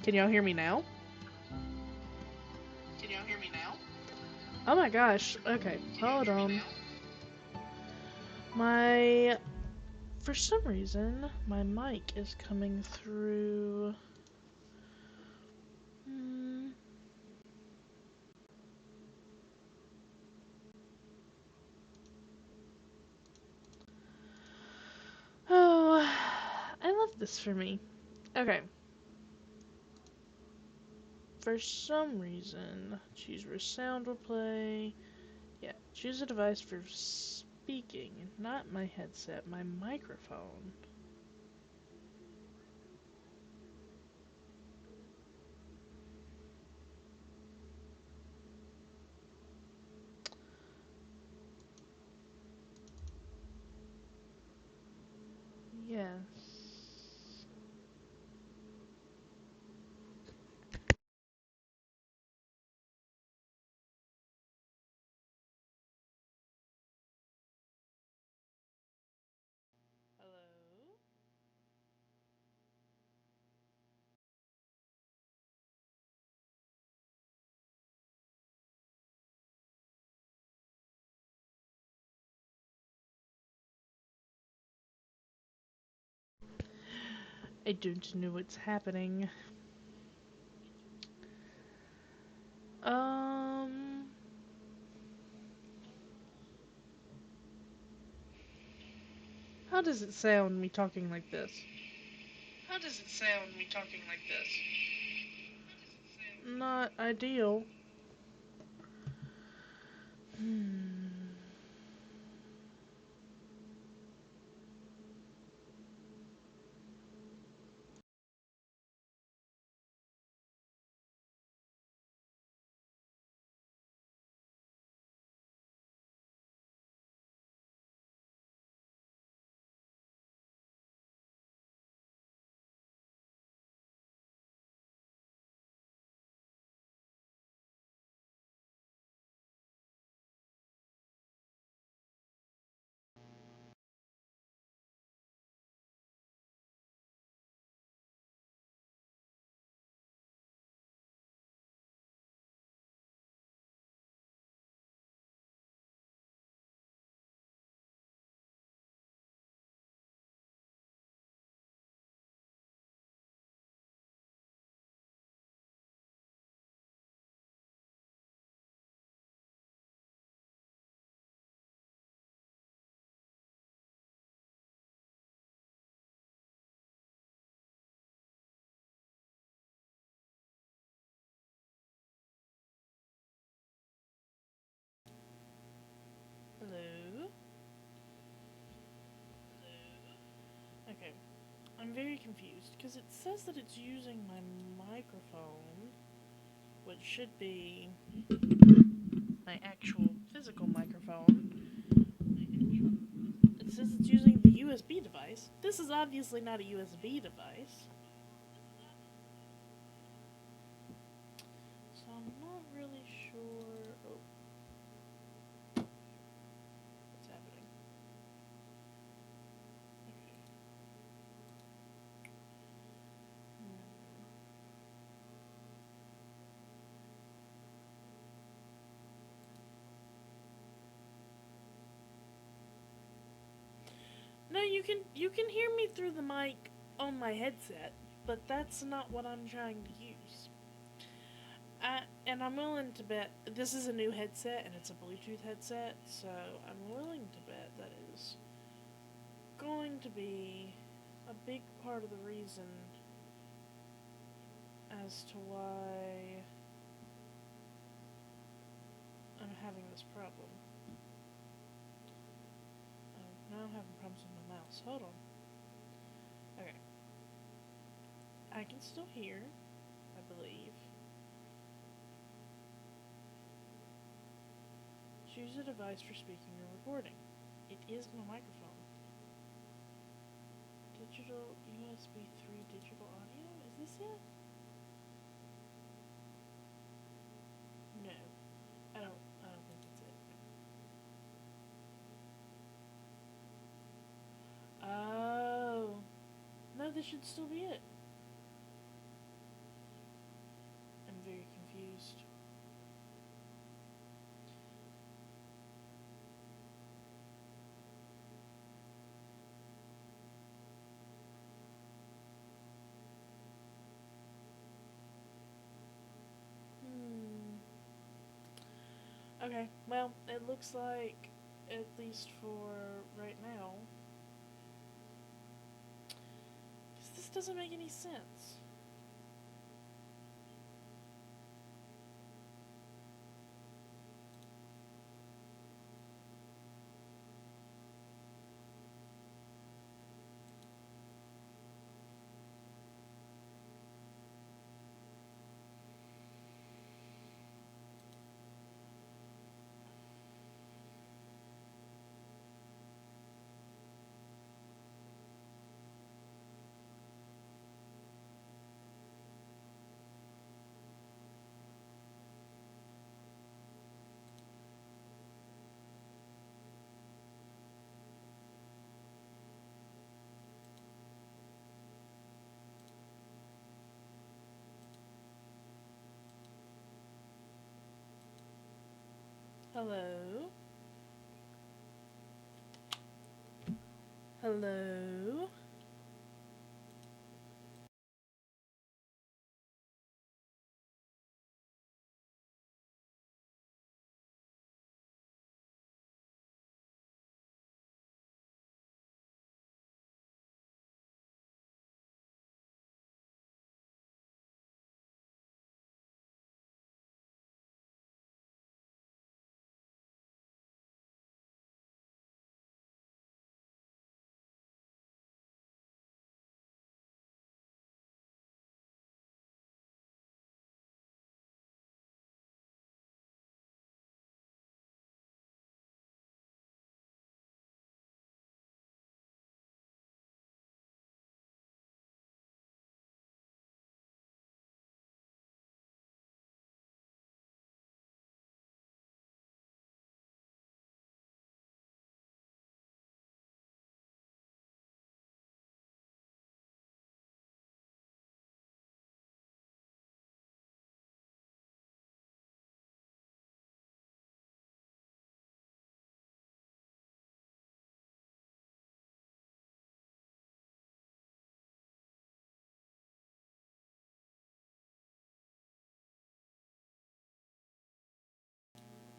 Can y'all hear me now? Can y'all hear me now? Oh my gosh. Okay, hold on. For some reason, my mic is coming through. Oh, I love this for me. Okay. For some reason, choose where sound will play. Yeah, choose a device for speaking, not my headset, my microphone. Yes. Hello? I don't know what's happening. How does it sound me talking like this? How does it sound me talking like this? Not ideal. Hello? Okay. I'm very confused because it says that it's using my microphone, which should be my actual physical microphone. It says it's using the USB device. This is obviously not a USB device. So I'm not really sure. Oh. What's happening? Okay. No, you can hear me through the mic on my headset, but that's not what I'm trying to use. And I'm willing to bet this is a new headset and it's a Bluetooth headset, so I'm willing to bet that is going to be a big part of the reason as to why I'm having this problem. I'm now having problems with my mouse. Hold on. Okay. I can still hear, I believe. Choose a device for speaking or recording. It is my microphone. Digital USB 3 digital audio? Is this it? No. I don't think it's it. Oh. No, this should still be it. Okay, well, it looks like, at least for right now, 'cause this doesn't make any sense. Hello? Hello?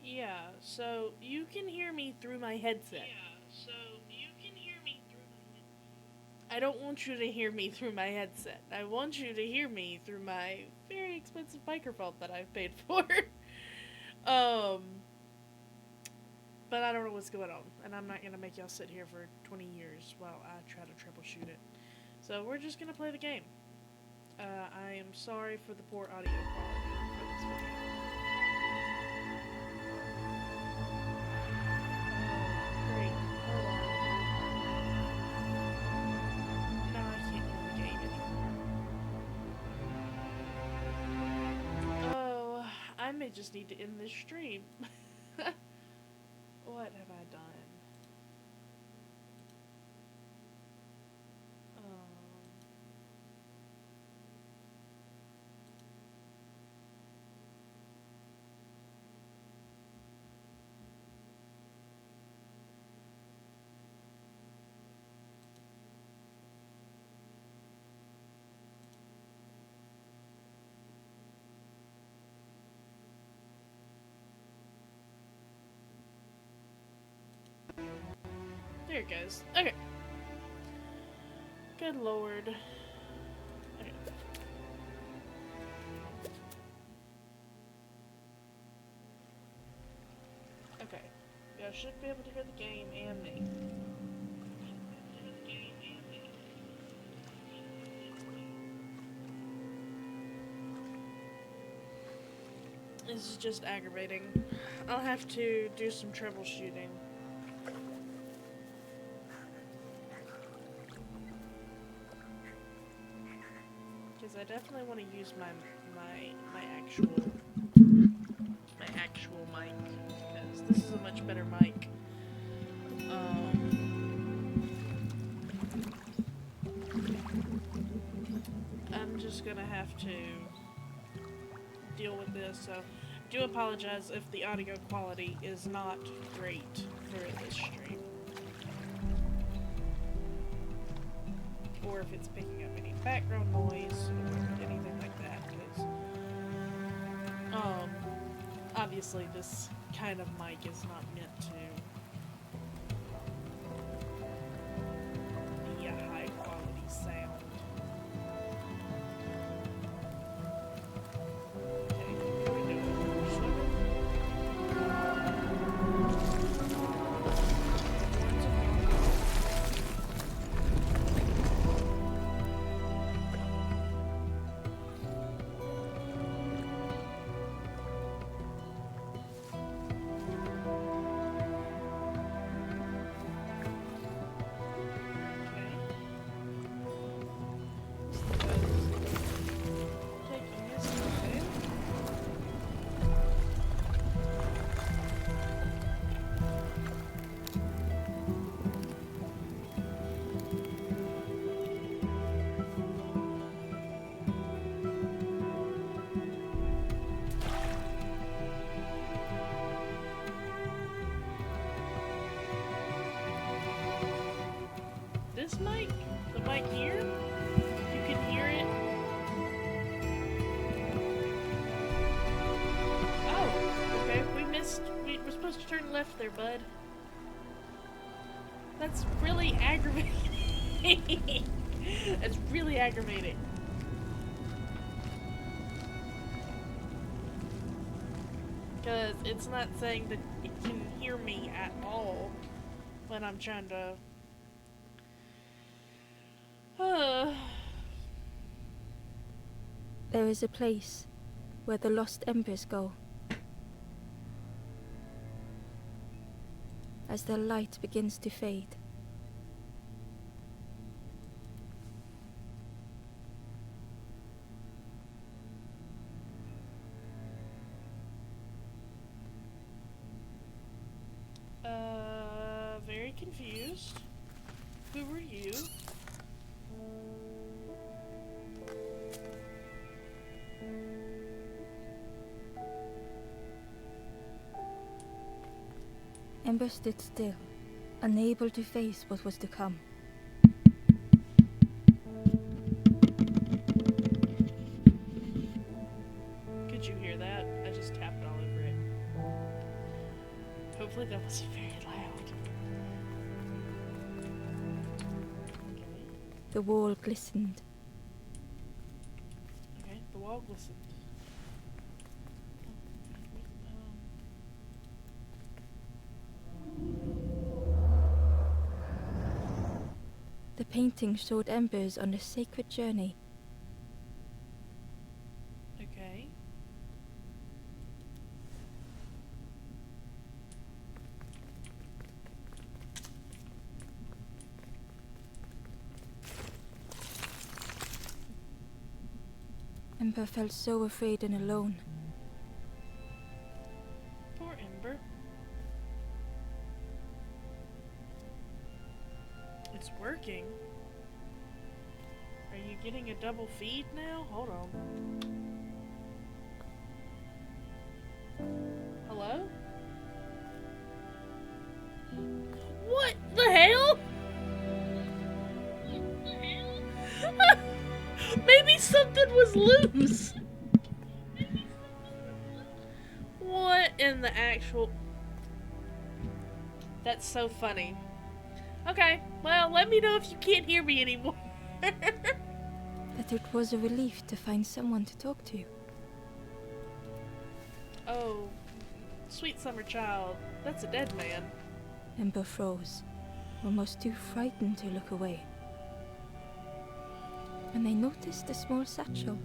Yeah, so you can hear me through my headset. I don't want you to hear me through my headset. I want you to hear me through my very expensive microphone that I've paid for. um, but I don't know what's going on, and I'm not gonna make y'all sit here for 20 years while I try to troubleshoot it. So we're just gonna play the game. I am sorry for the poor audio quality for this video. Oh, great. Hold on. Now I can't hear the game anymore. Oh, I may just need to end this stream. What have I done? Um, there it goes. Okay. Good lord. Okay. Okay. I should be able to hear the game and me. This is just aggravating. I'll have to do some troubleshooting. Because I definitely want to use my actual mic, because this is a much better mic. I'm just gonna have to deal with this, so do apologize if the audio quality is not great for this stream. Or if it's picking up any background noise or anything like that, because obviously this kind of mic is not meant to be a high quality sound. Okay, here we go. This mic, the mic here, you can hear it. Oh, okay, we were supposed to turn left there, bud. That's really aggravating. That's really aggravating. Because it's not saying that it can hear me at all when I'm trying to... There is a place where the lost embers go. As their light begins to fade, very confused. Who were you? Ember stood still, unable to face what was to come. Could you hear that? I just tapped all over it. Hopefully that wasn't very loud. Okay. The wall glistened. Okay, the wall glistened. The painting showed embers on a sacred journey. Okay. Ember felt so afraid and alone. Poor Ember. It's working. Are you getting a double feed now? Hold on. Hello? What the hell? Maybe something was loose. What in the actual... That's so funny. Okay, well, let me know if you can't hear me anymore. That it was a relief to find someone to talk to. Oh, sweet summer child. That's a dead man. Ember froze, almost too frightened to look away. And they noticed a small satchel.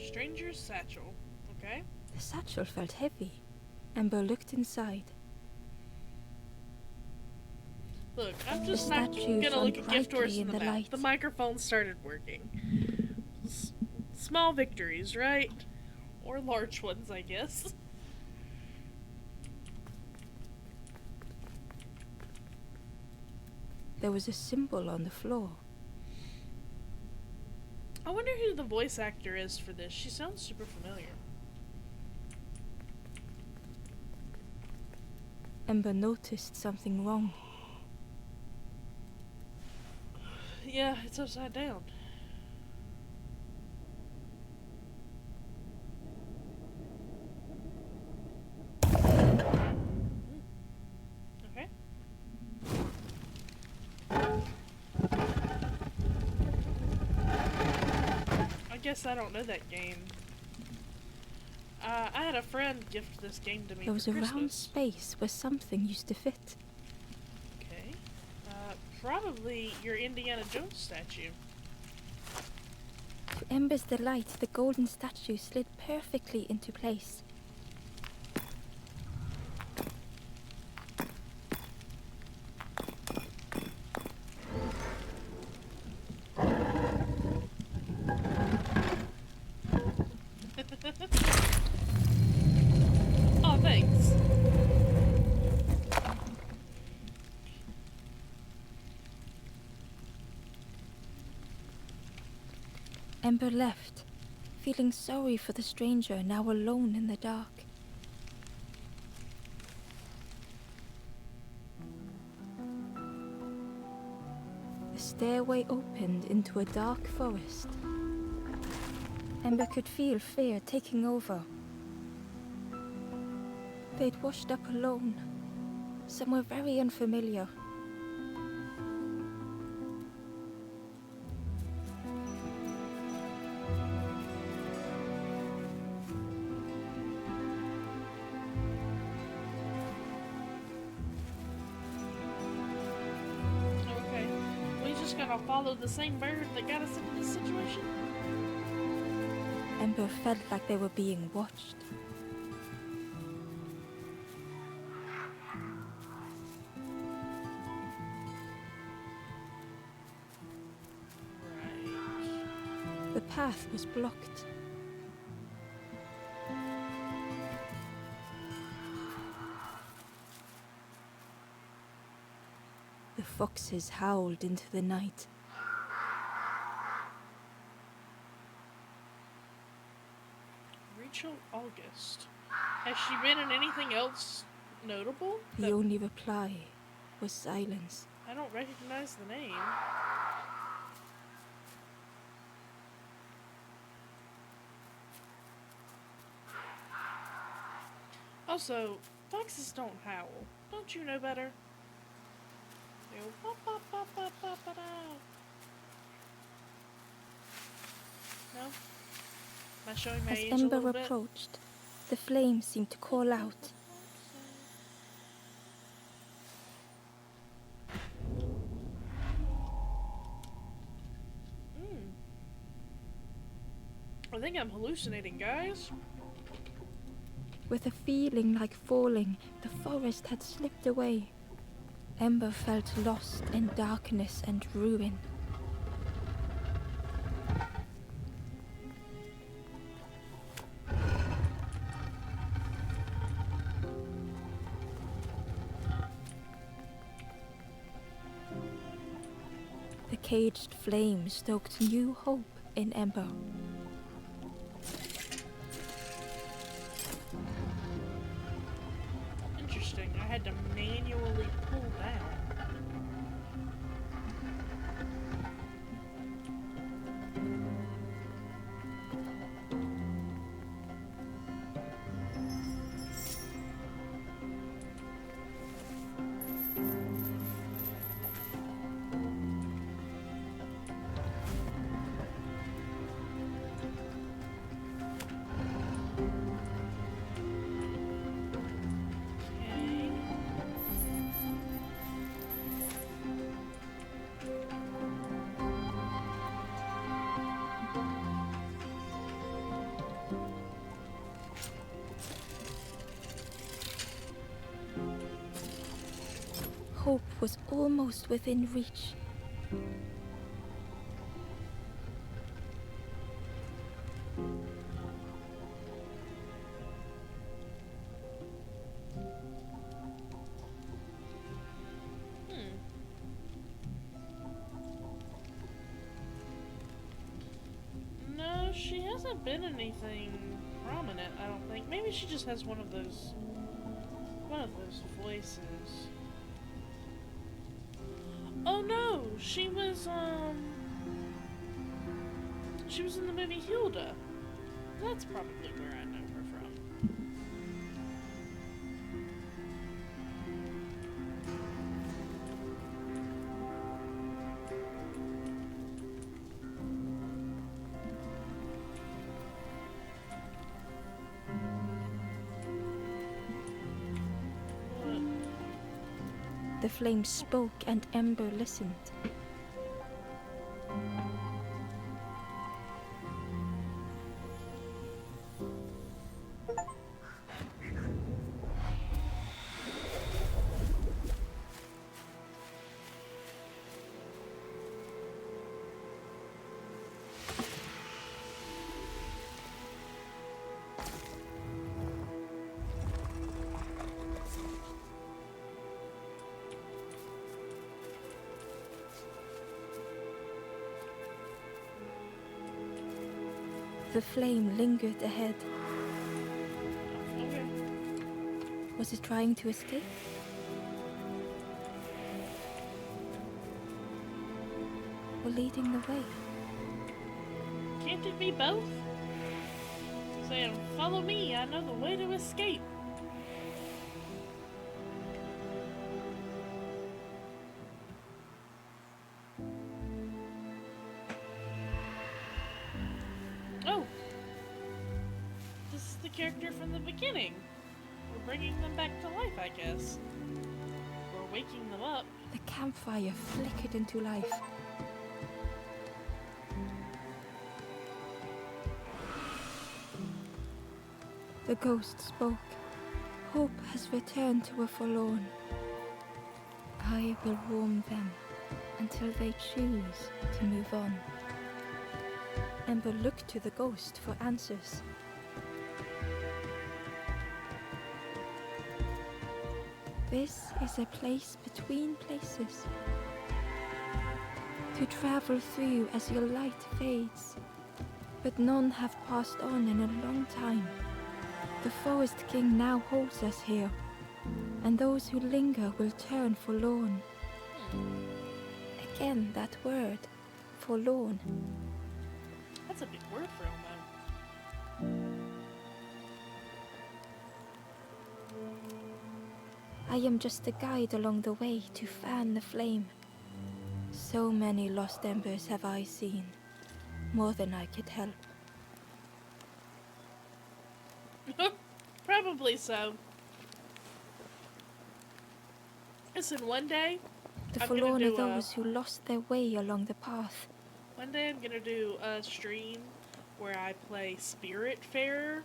Stranger's satchel. Okay. The satchel felt heavy. Ember looked inside. Look, I'm just The not statue gonna look at shone gift horse brightly in the in the mouth. light. The microphone started working. Small victories, right? Or large ones, I guess. There was a symbol on the floor. I wonder who the voice actor is for this. She sounds super familiar. Ember noticed something wrong. Yeah, it's upside down. Okay. I guess I don't know that game. I had a friend gift this game to me There was for a round Christmas. space where something used to fit. Okay. Probably your Indiana Jones statue. To Ember's delight, the golden statue slid perfectly into place. Oh, thanks. Ember left, feeling sorry for the stranger now alone in the dark. The stairway opened into a dark forest. Ember could feel fear taking over. They'd washed up alone, somewhere very unfamiliar. Okay. We just gotta follow the same bird that got us into this situation? Ember felt like they were being watched. Right. The path was blocked. The foxes howled into the night. Rachel August. Has she been in anything else notable? The only reply was silence. I don't recognize the name. Also, foxes don't howl. Don't you know better? They go pop pop pop pop pop pop. No? Am I showing my As age a Ember little bit? approached, the flame seemed to call out. I think I'm hallucinating, guys. With a feeling like falling, the forest had slipped away. Ember felt lost in darkness and ruin. The caged flame stoked new hope in Ember. Interesting. I had to manually pull down. Okay. Hope was almost within reach. She hasn't been anything prominent, I don't think. Maybe she just has one of those voices. Oh no, she was in the movie Hilda. That's probably where I know her from. The flame spoke and Ember listened. The flame lingered ahead. Okay. Was it trying to escape? Or leading the way? Can't it be both? Saying, follow me, I know the way to escape. Oh! This is the character from the beginning. We're bringing them back to life, I guess. We're waking them up. The campfire flickered into life. The ghost spoke. Hope has returned to a forlorn. I will warm them until they choose to move on. Ember looked to the ghost for answers. This is a place between places, to travel through as your light fades. But none have passed on in a long time. The Forest King now holds us here, and those who linger will turn forlorn. Again, that word, forlorn. That's a big word for him, I am just a guide along the way to fan the flame. So many lost embers have I seen, more than I could help. though. Probably so. Listen, one day, The I'm gonna forlorn are do those who lost their way along the path. one day I'm gonna do a stream where I play Spiritfarer.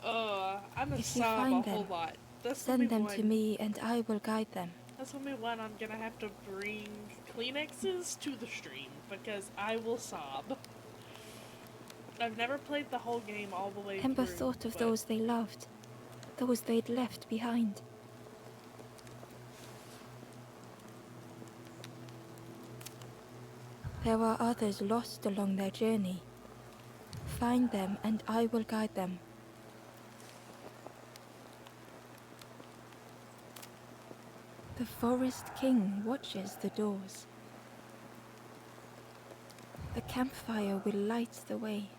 I'm gonna If you sob find a whole them, lot. That's gonna be Send them one. to me and I will guide them. That's gonna be one I'm gonna have to bring Kleenexes to the stream because I will sob. I've never played the whole game all the way Ember through. thought of but those they loved, those they'd left behind. There are others lost along their journey. Find them and I will guide them. The Forest King watches the doors. The campfire will light the way.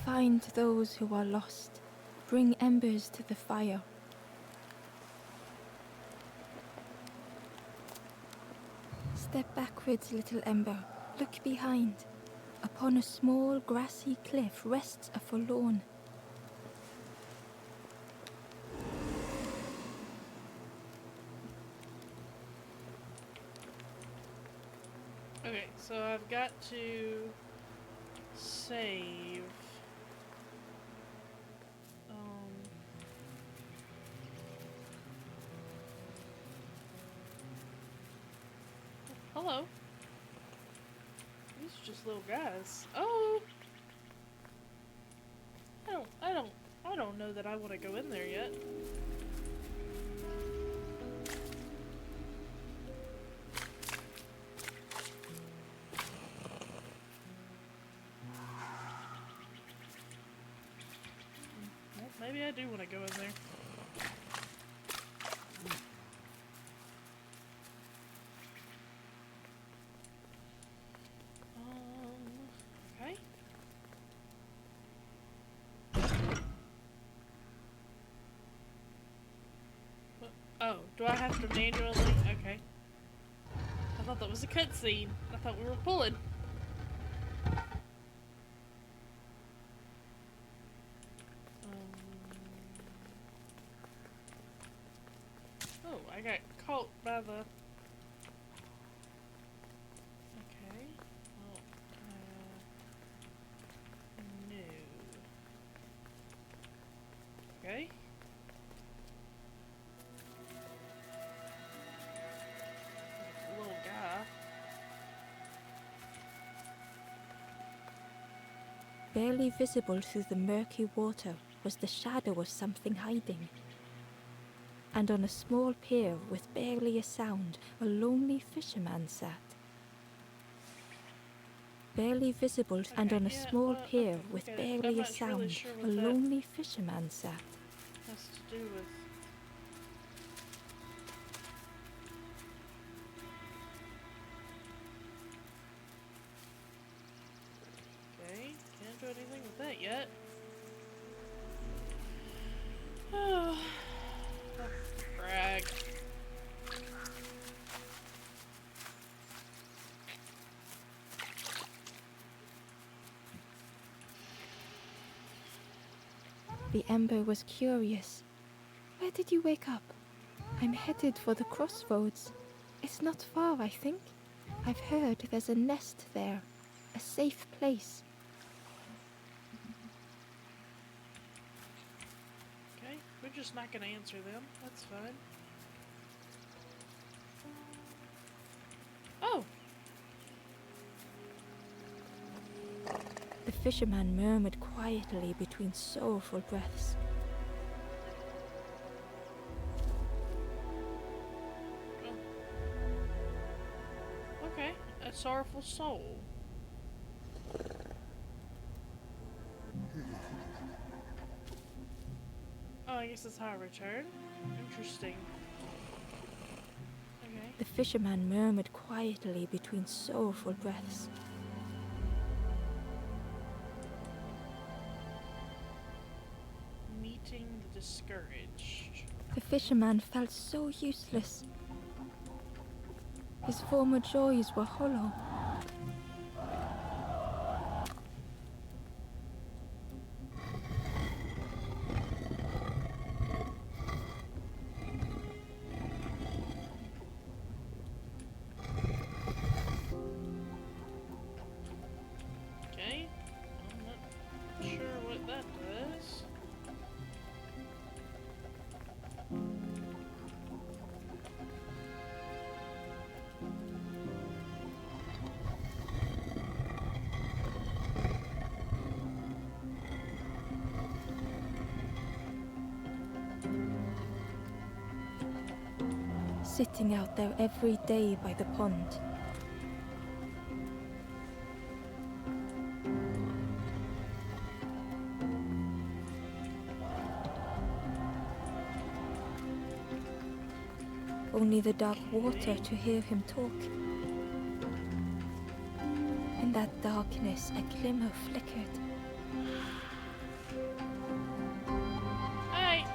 Find those who are lost. Bring embers to the fire. Step backwards, little Ember. Look behind. Upon a small grassy cliff rests a forlorn. Okay, so I've got to save. Hello. These are just little guys. Oh. I don't know that I want to go in there yet. Maybe I do want to go in there. Okay. Oh, do I have to manually? Okay. I thought that was a cutscene. I thought we were pulling. Oh, I got caught by the... Okay. Well, no. Okay. Little guy. Barely visible through the murky water was the shadow of something hiding. And on a small pier with barely a sound, a lonely fisherman sat. Barely visible, Okay, and on a yeah, small well, pier okay, with I'm barely a not sound, really sure a what that lonely fisherman sat. has to do with... Okay, can't do anything with that yet. Oh, brag. The Ember was curious. Where did you wake up? I'm headed for the crossroads. It's not far, I think. I've heard there's a nest there. A safe place. Okay, we're just not gonna answer them. That's fine. Oh! The fisherman murmured quietly between sorrowful breaths. Okay, a sorrowful soul. Oh, I guess that's how I return? Interesting. Okay. The fisherman murmured quietly between sorrowful breaths. Meeting the discouraged. The fisherman felt so useless. His former joys were hollow. Okay. I'm not sure what that does. Sitting out there every day by the pond. Only the dark water to hear him talk. In that darkness, a glimmer flickered. Alright.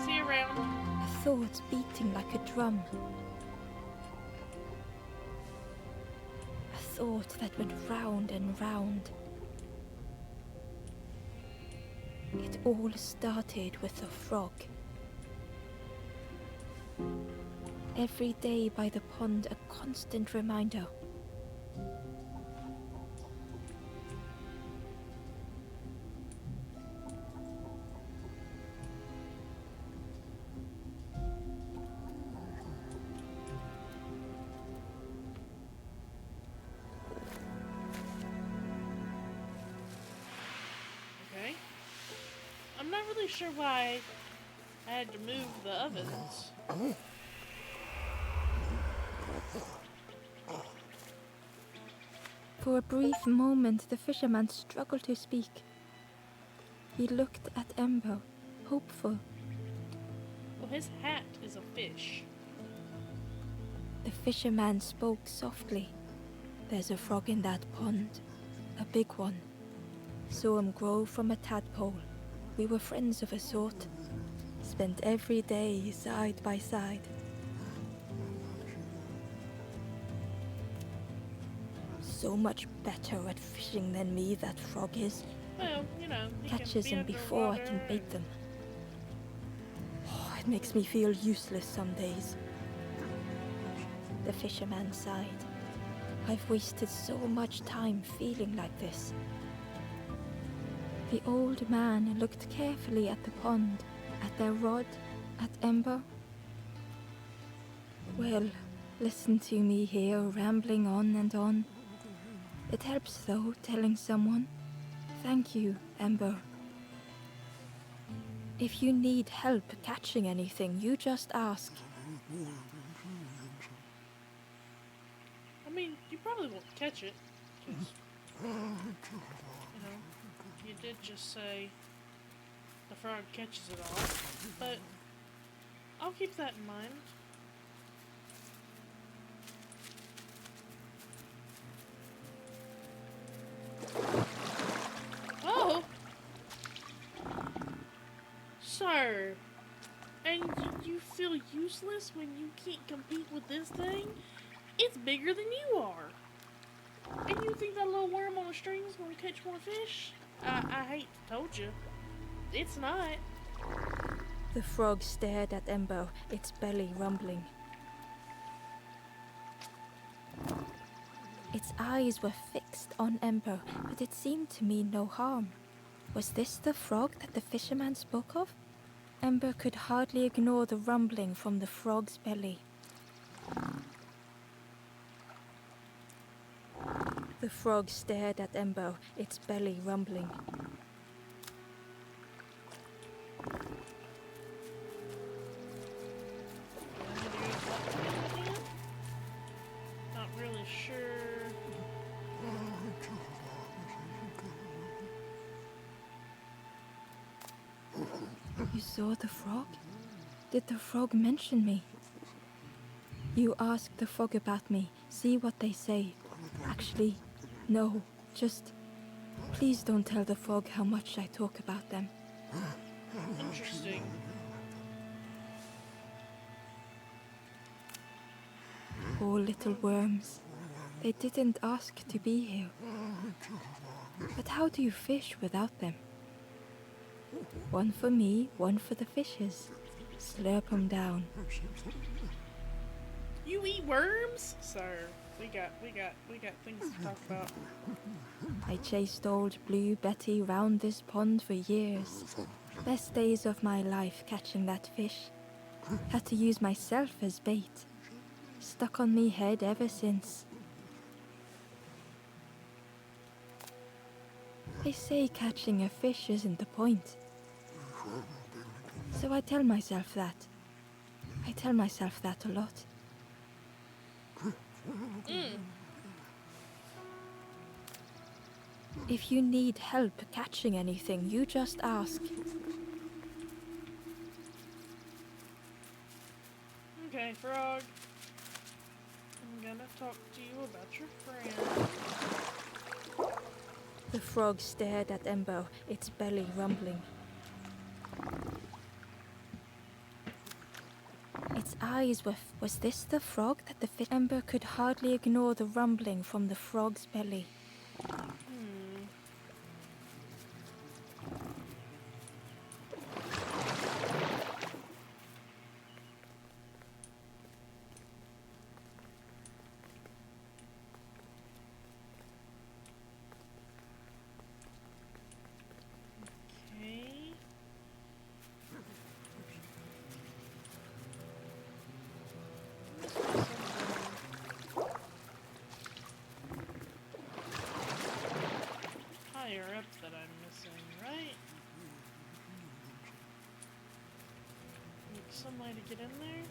See you around. A thought beating like a drum. A thought that went round and round. It all started with a frog. Every day by the pond, a constant reminder. Okay. I'm not really sure why I had to move the ovens. For a brief moment, the fisherman struggled to speak. He looked at Ember, hopeful. Well, his hat is a fish. The fisherman spoke softly. There's a frog in that pond, a big one. Saw him grow from a tadpole. We were friends of a sort. Spent every day side by side. So much better at fishing than me, that frog is. Well, you know, he Catches can them be before I can underwater bait them. Oh, it makes me feel useless some days. The fisherman sighed. I've wasted so much time feeling like this. The old man looked carefully at the pond, at their rod, at Ember. Well, listen to me here rambling on and on. It helps though, telling someone. Thank you, Ember. If you need help catching anything, you just ask. I mean, you probably won't catch it, 'cause, you know, you did just say the frog catches it all, but I'll keep that in mind. Oh! Sir, and you feel useless when you can't compete with this thing? It's bigger than you are. And you think that little worm on a string is gonna catch more fish? I hate to told you. It's not. The frog stared at Ember, its belly rumbling. Its eyes were fixed on Ember, but it seemed to mean no harm. Was this the frog that the fisherman spoke of? Ember could hardly ignore the rumbling from the frog's belly. The frog stared at Ember, its belly rumbling. Not really sure. You saw the frog? Did the frog mention me? You ask the frog about me, see what they say. Actually, no, just please don't tell the frog how much I talk about them. Interesting. Poor little worms. They didn't ask to be here. But how do you fish without them? One for me, one for the fishes. Slurp 'em down. You eat worms? Sir, we got things to talk about. I chased old Blue Betty round this pond for years. Best days of my life catching that fish. Had to use myself as bait. Stuck on me head ever since. They say catching a fish isn't the point. So I tell myself that. I tell myself that a lot. If you need help catching anything, you just ask. Okay, frog. I'm gonna talk to you about your friend. The frog stared at Ember, its belly rumbling. Its eyes were... Was this the frog that the fish... Ember could hardly ignore the rumbling from the frog's belly. Okay. Must be something higher up that I'm missing, right? Need some way to get in there?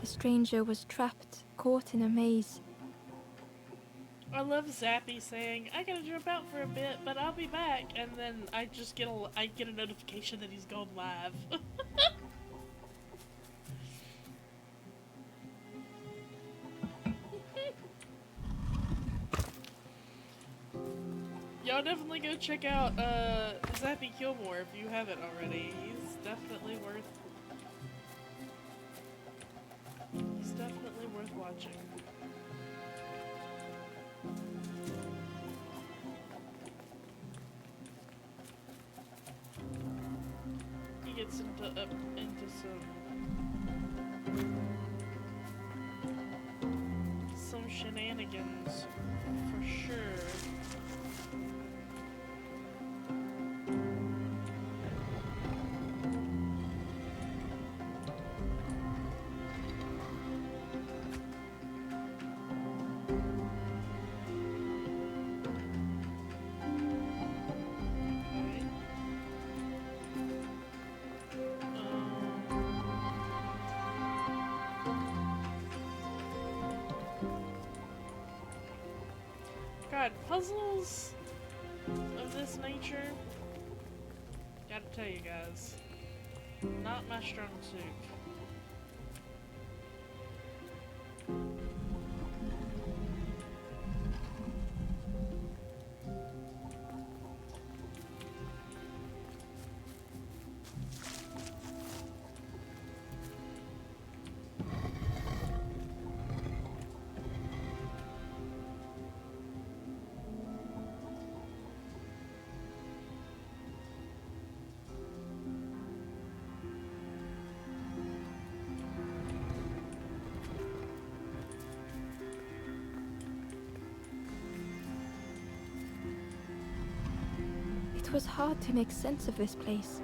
The stranger was trapped, caught in a maze. I love Zappy saying, "I gotta jump out for a bit, but I'll be back," and then I get a notification that he's gone live. Y'all definitely go check out Zappy Kilmore if you haven't already. He's definitely worth watching. He gets into some shenanigans for sure. God, puzzles of this nature, gotta tell you guys, not my strong suit. It was hard to make sense of this place.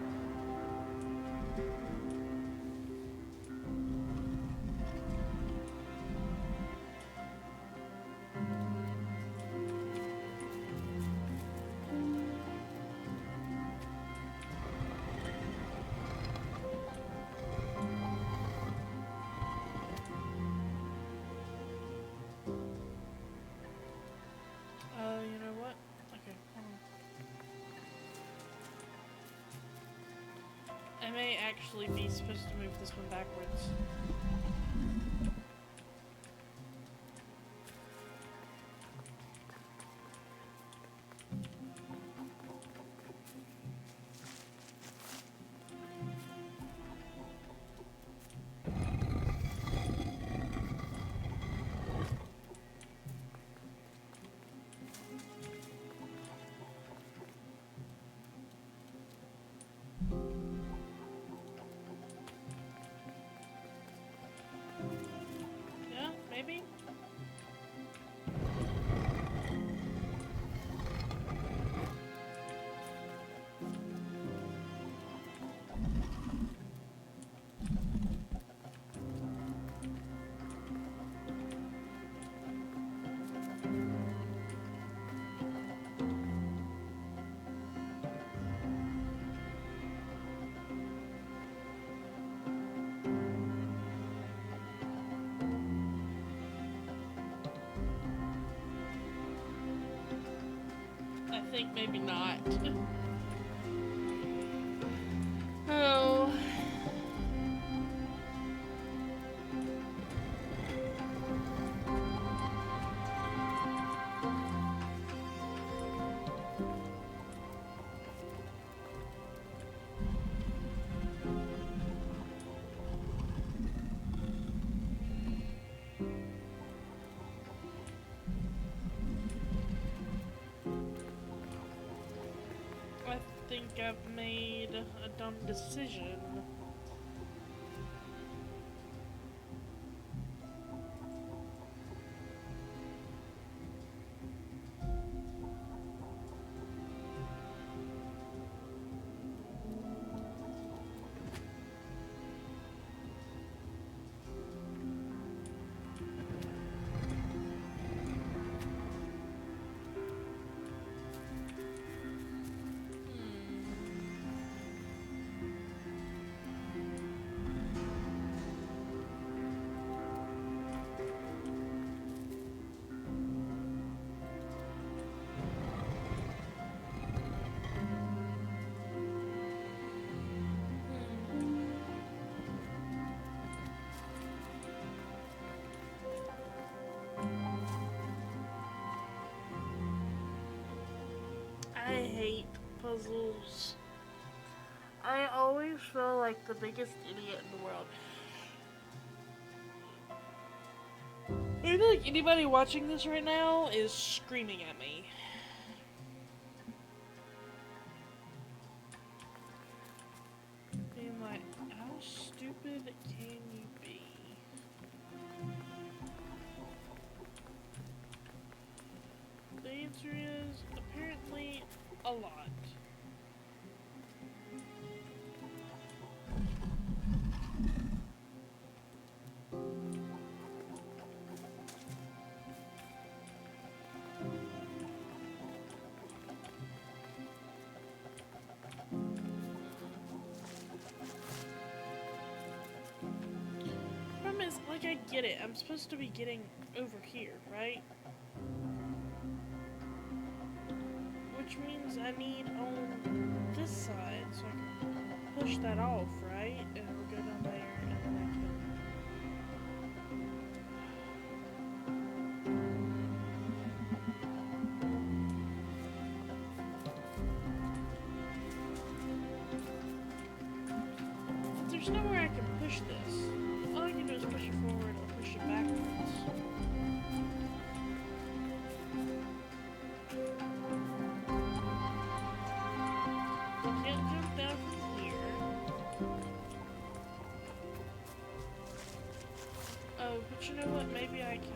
You know what? Okay, hold on. I may actually be supposed to move this one backwards. Yeah, maybe? I think maybe not. Oh. I think I've made a dumb decision. puzzles. I always feel like the biggest idiot in the world. I feel like anybody watching this right now is screaming at me. Being like, how stupid can you be? The answer is apparently a lot. Problem is, like, I get it. I'm supposed to be getting over here, right? Which means I need on this side, so I can push that off, right? And it'll go down there, and then I can... There's nowhere I can push this. All I can do is push it forward or push it backwards. I can't jump down from here. Oh, but you know what? Maybe I can,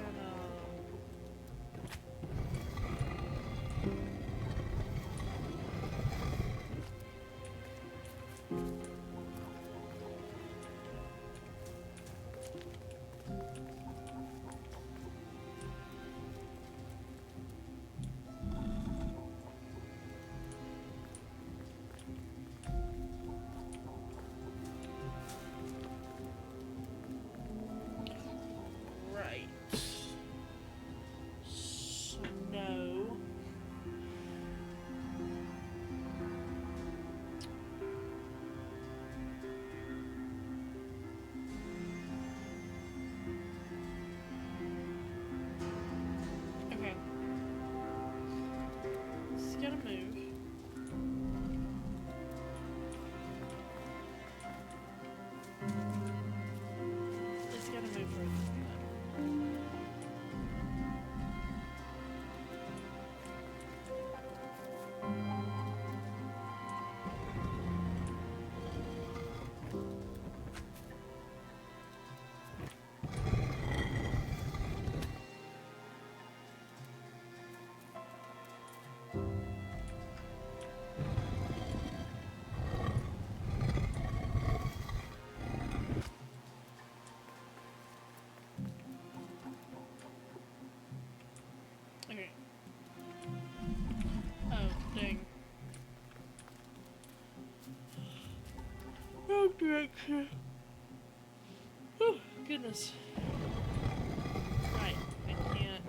right. So, no. Okay. It's gotta move. It's gotta move further than that. Okay. Oh, dang. Oh, direction. Oh, goodness. Right, I can't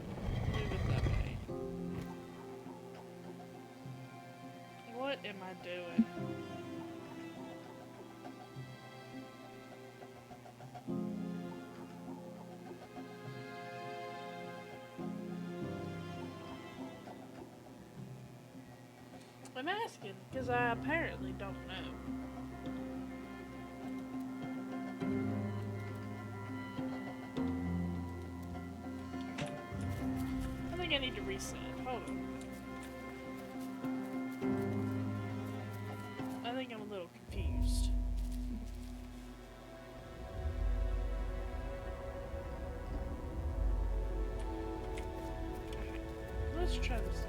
move it that way. What am I doing? I'm asking, because I apparently don't know. I think I need to reset. Hold on. I think I'm a little confused. Okay, let's try this again.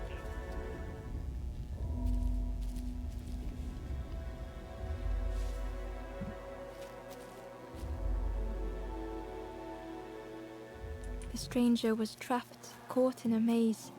The stranger was trapped, caught in a maze.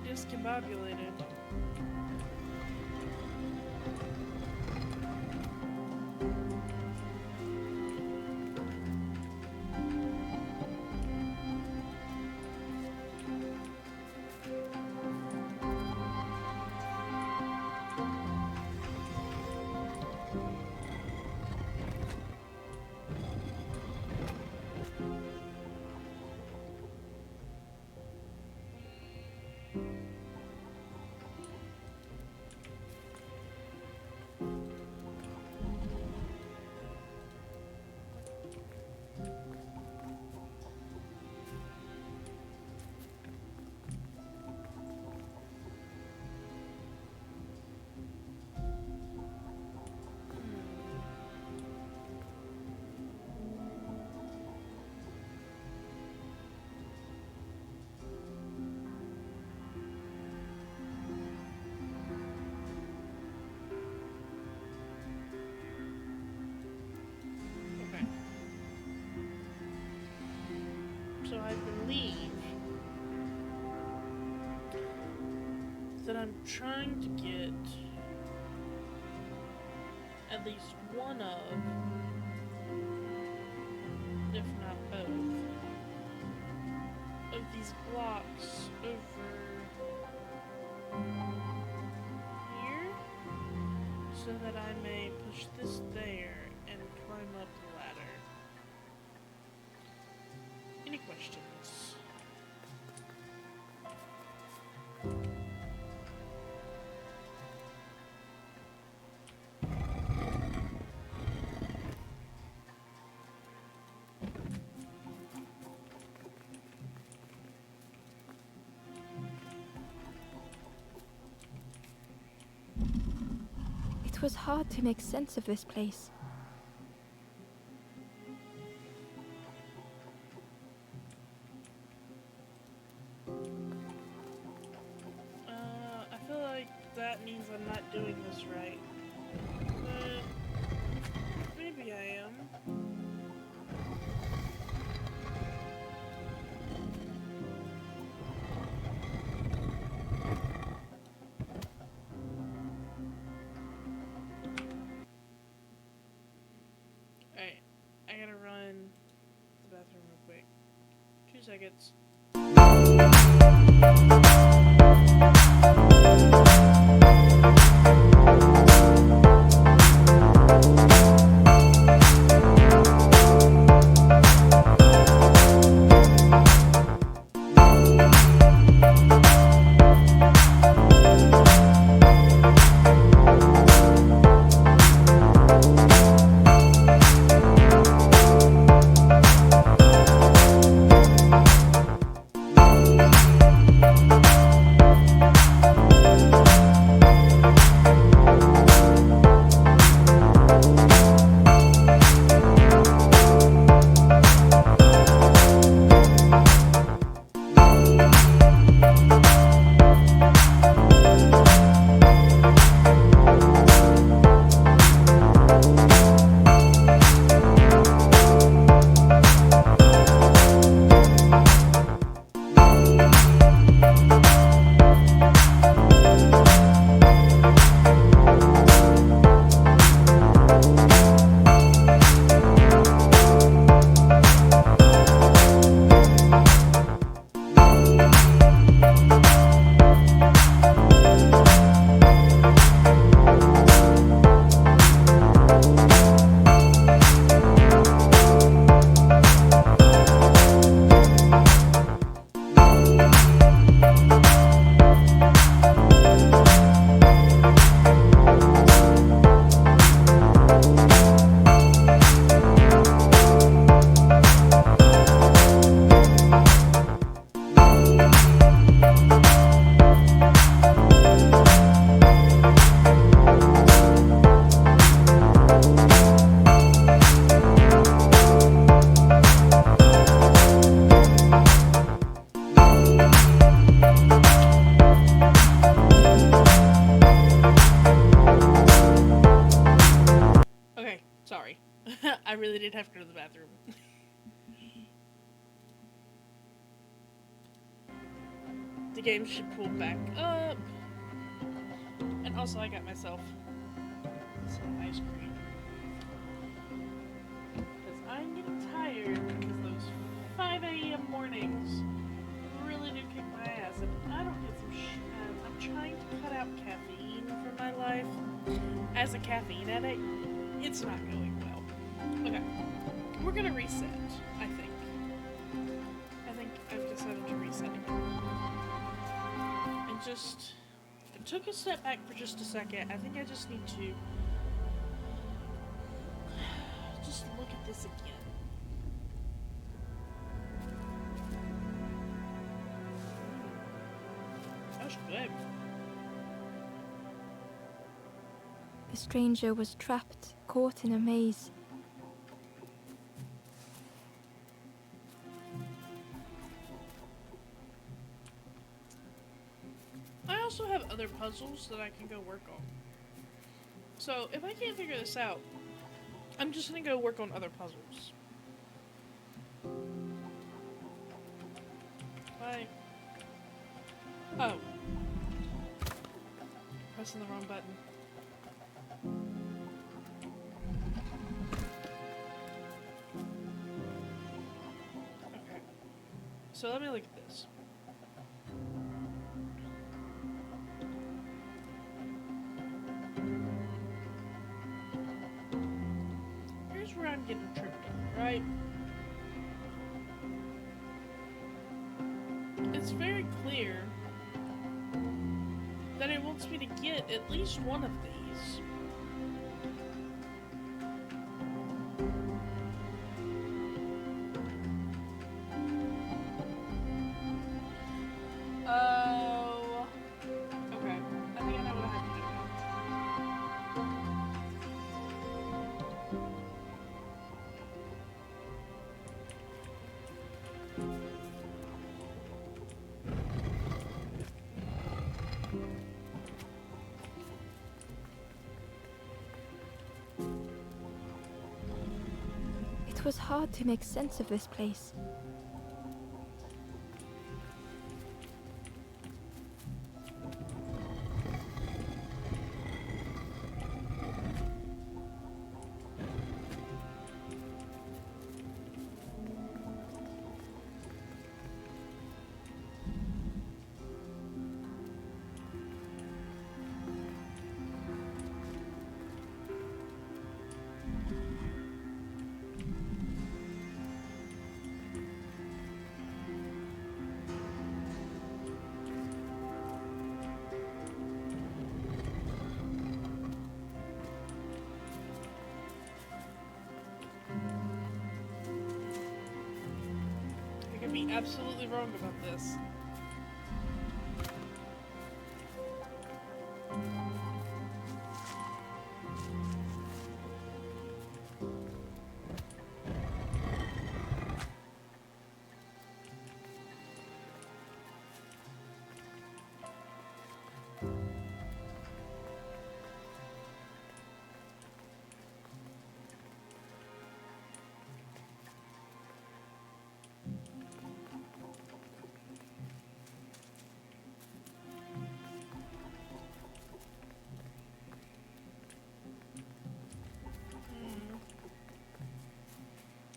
Discombobulated. Okay. So I believe that I'm trying to get at least one if not both, of these blocks over here so that I may push this there and climb up the ladder. Any questions? It was hard to make sense of this place. I feel like that means I'm not doing this right. But maybe I am. Alright, I gotta run to the bathroom real quick. 2 seconds. I really did have to go to the bathroom. the game should pull back up. And also, I got myself some ice cream. Because I'm getting tired because those 5 a.m. mornings really do kick my ass. And I don't get some I'm trying to cut out caffeine from my life. As a caffeine addict, it's not going well. Okay. We're gonna reset, I think. I think I've decided to reset again. And just took a step back for just a second. I think I just need to just look at this again. That's good. The stranger was trapped, caught in a maze. I also have other puzzles that I can go work on. So, if I can't figure this out, I'm just gonna go work on other puzzles. Bye. Oh. Pressing the wrong button. Okay. So let me look at this. Here's where I'm getting tripped up, right? It's very clear that it wants me to get at least one of these. Oh. Okay. I think I know what I have to do It was hard to make sense of this place. I could be absolutely wrong about this.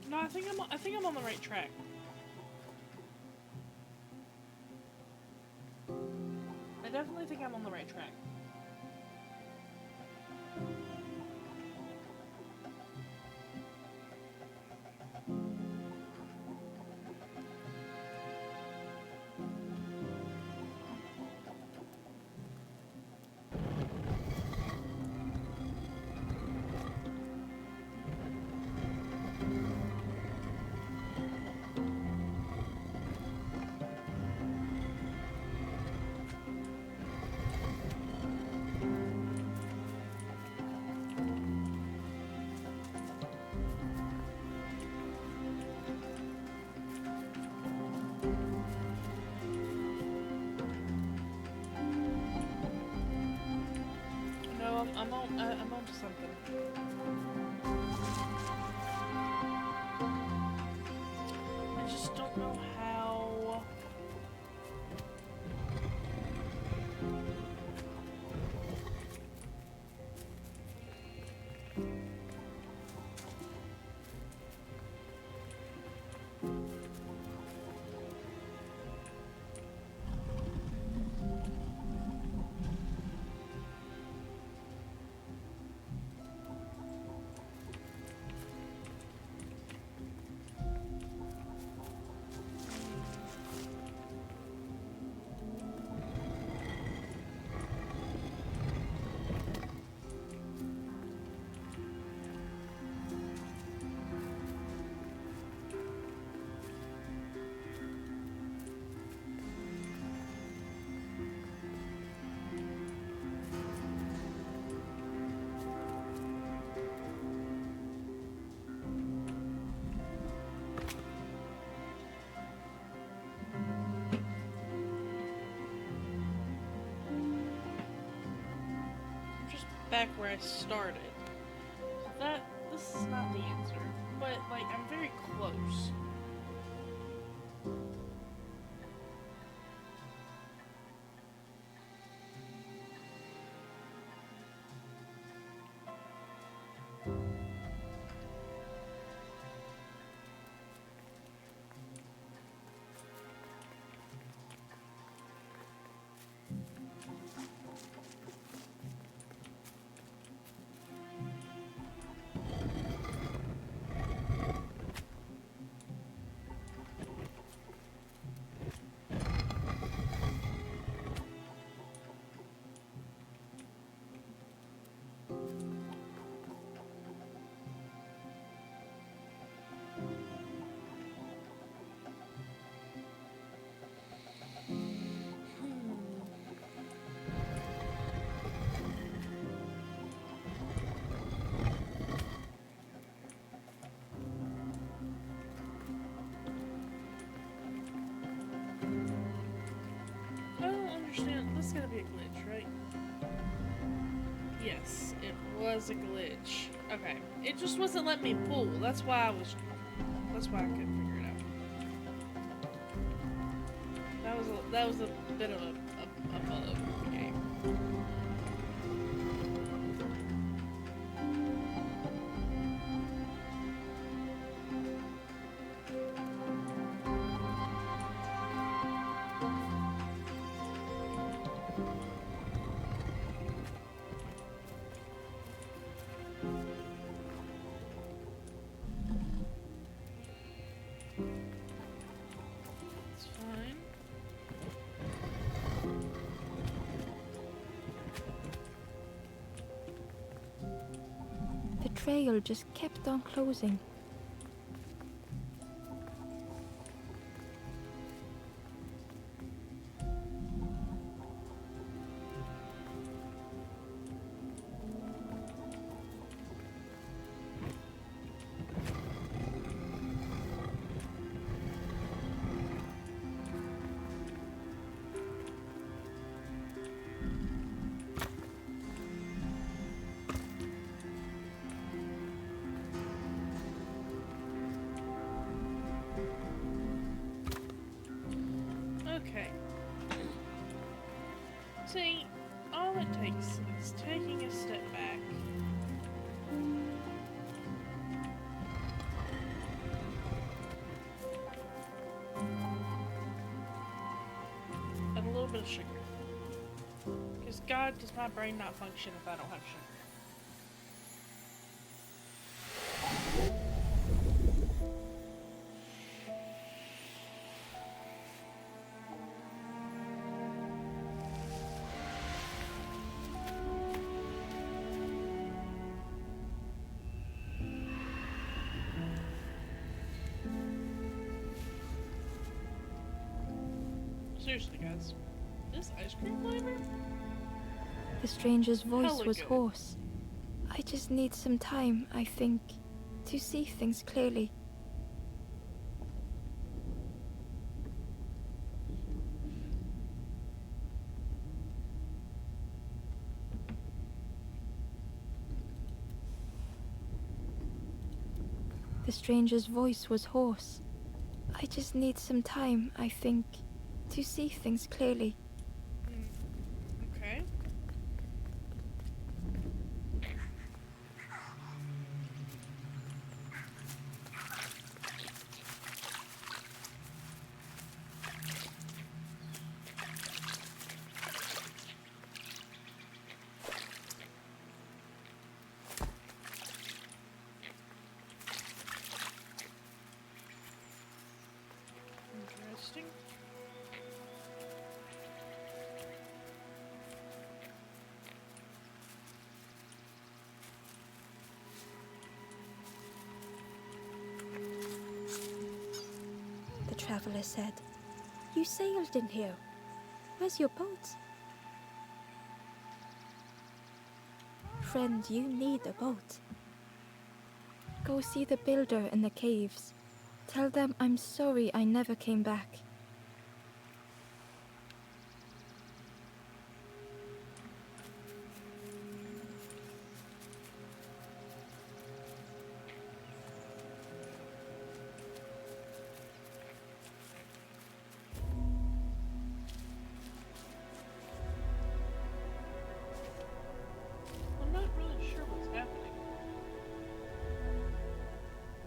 No, I think I'm on the right track. I definitely think I'm on the right track. No, I'm on to something. I just don't know how. back where I started. This is not the answer, but like I'm very close. I don't understand. This is gonna be a glitch, right? Yes, it was a glitch. Okay, it just wasn't letting me pull. That's why I couldn't figure it out. That was a bit of a bug of the game. It's fine. The trail just kept on closing. Okay. See, all it takes is taking a step back. And a little bit of sugar. Because God, does my brain not function if I don't have sugar? Seriously, guys. This ice cream flavor? The stranger's voice Hella was good. hoarse. I just need some time, I think, to see things clearly. The stranger's voice was hoarse. I just need some time, I think, to see things clearly. Okay. Interesting. The traveler said, "You sailed in here. Where's your boat?" "Friend, you need a boat. Go see the builder in the caves. Tell them I'm sorry I never came back."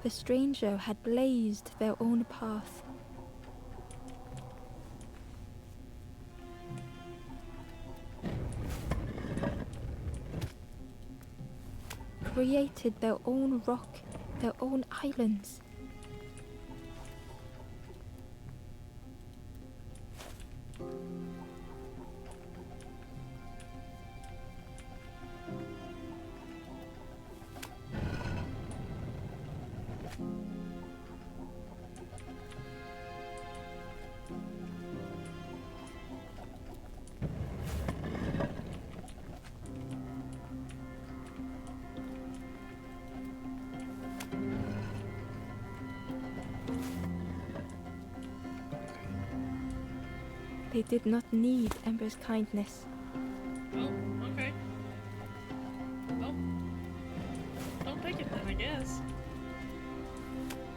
The stranger had blazed their own path. Created their own rock, their own islands. They did not need Ember's kindness. Oh, okay. Oh. Don't take it then, I guess.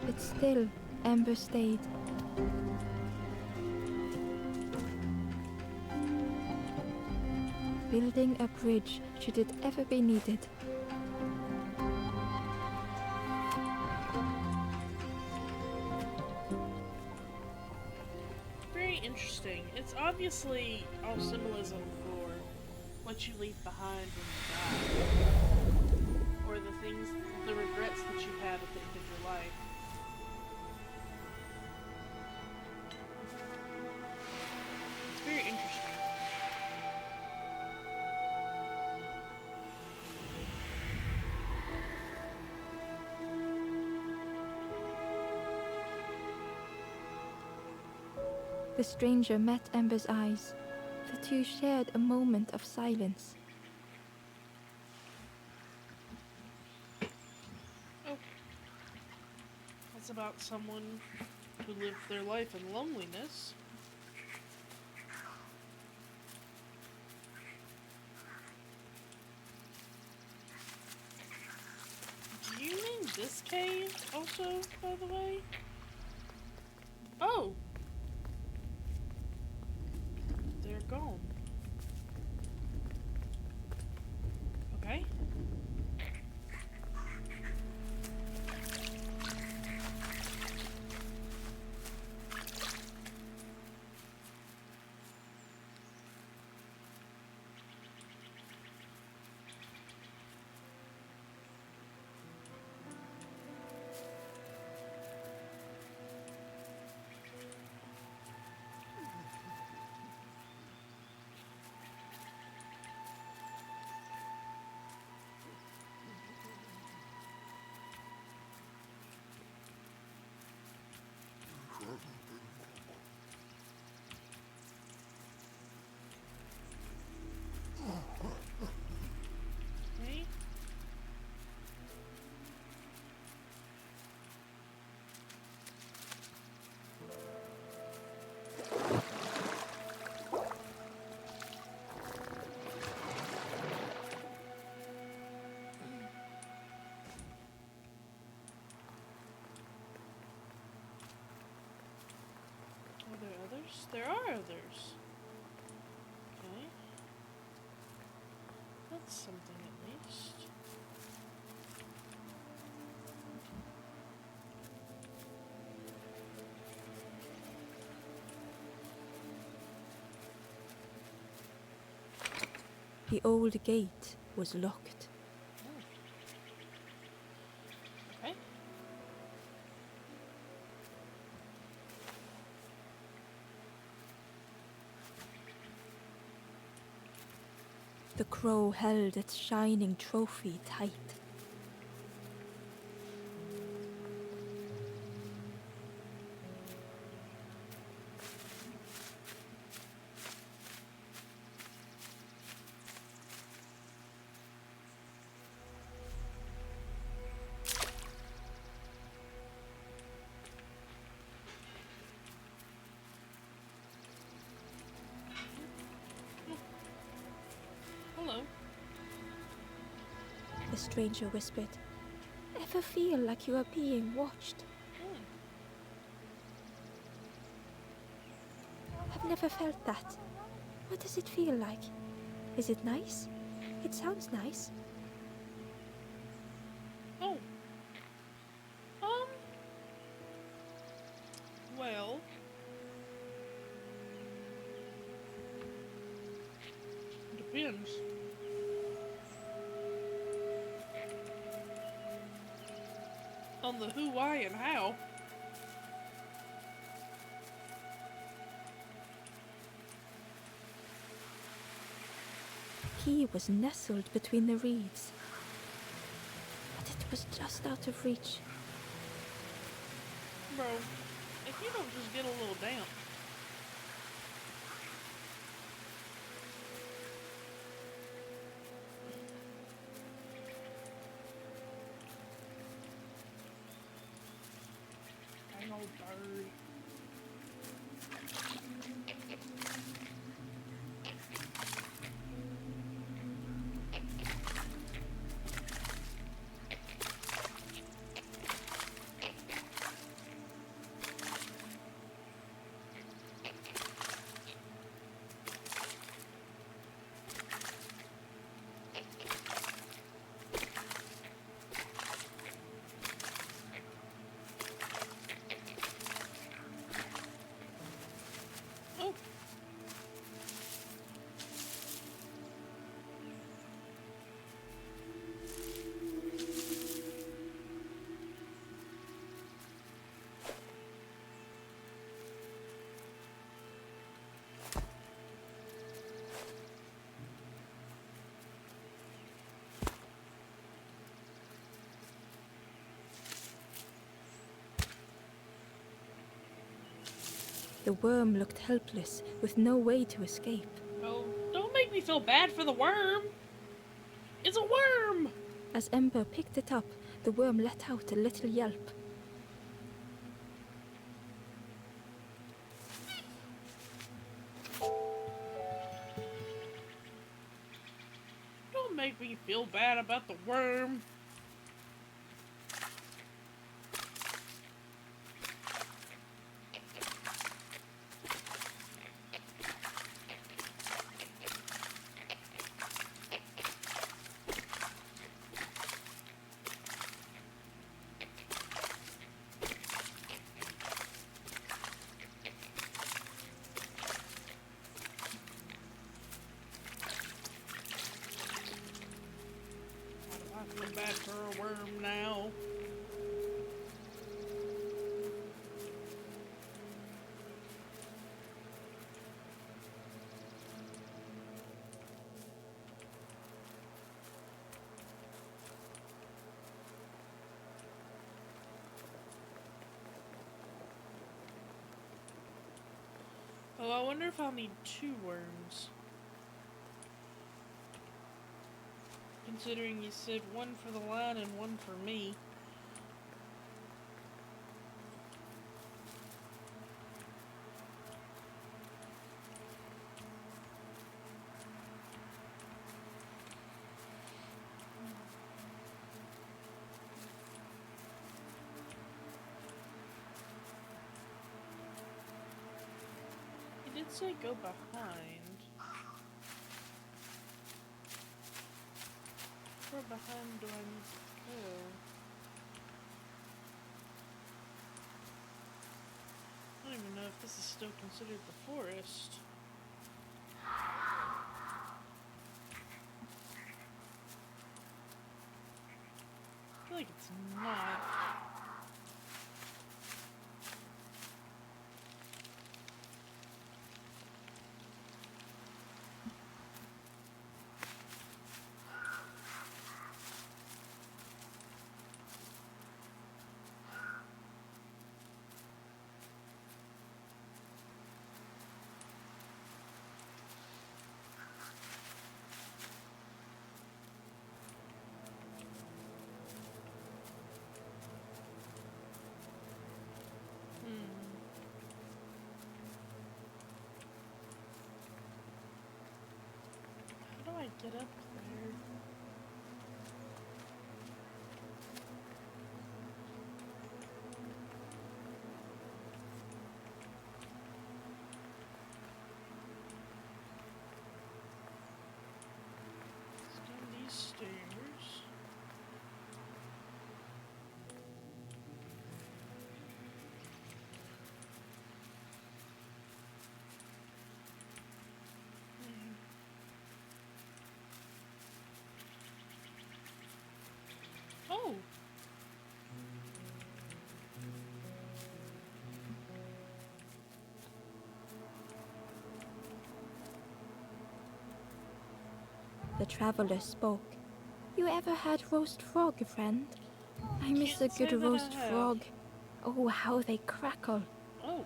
But still, Ember stayed. Building a bridge should it ever be needed. Very interesting. It's obviously all symbolism for what you leave behind when you die. Or the things, the regrets that you have at the end of your life. It's very interesting. The stranger met Ember's eyes. The two shared a moment of silence. Oh. That's about someone who lived their life in loneliness. Do you mean this cave also, by the way? Oh! They're gone. Okay. Okay. Are there others? There are others. Okay. That's something at least. The old gate was locked. Okay. The crow held its shining trophy tight. Hello. The stranger whispered, "Ever feel like you are being watched? I've never felt that. What does it feel like? Is it nice? It sounds nice." Oh. on the who, why, and how. The key was nestled between the reeds, but it was just out of reach. Bro, if you don't just get a little damp. Dang old bird. Oh. The worm looked helpless, with no way to escape. Oh, don't make me feel bad for the worm. It's a worm! As Ember picked it up, the worm let out a little yelp. Don't make me feel bad about the worm. I feel bad for a worm now. Oh, I wonder if I'll need 2 worms. Considering you said 1 for the line and 1 for me. He did say go behind. Where behind do I need to go? I don't even know if this is still considered the forest. I feel like it's not. How do I get up there? It's down these stairs. Oh! the traveler spoke. You ever had roast frog, friend? I miss a Can't say good that I roast have. frog. Oh, how they crackle. Oh.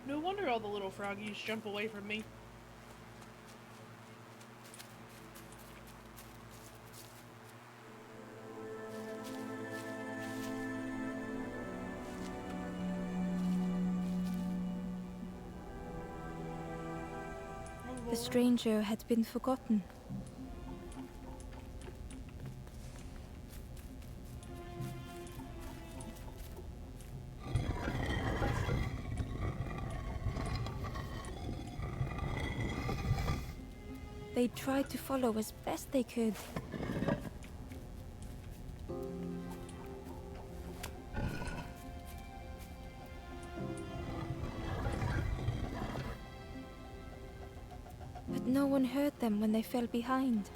No wonder all the little froggies jump away from me. The stranger had been forgotten. They tried to follow as best they could. But no one heard them when they fell behind.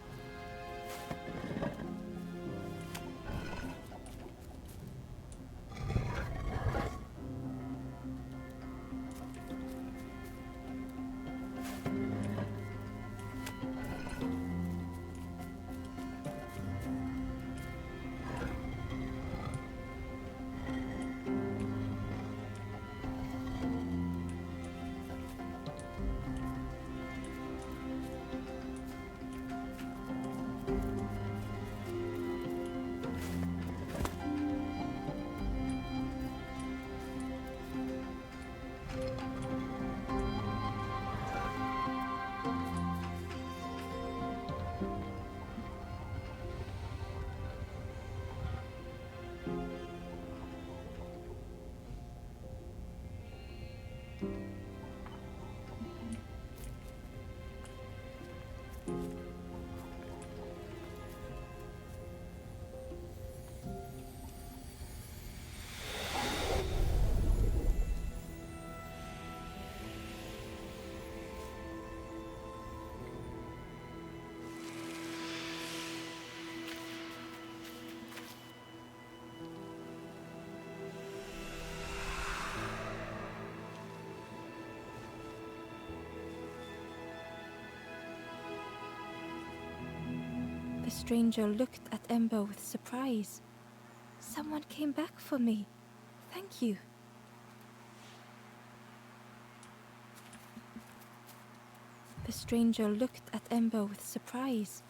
The stranger looked at Ember with surprise. Someone came back for me. Thank you. The stranger looked at Ember with surprise.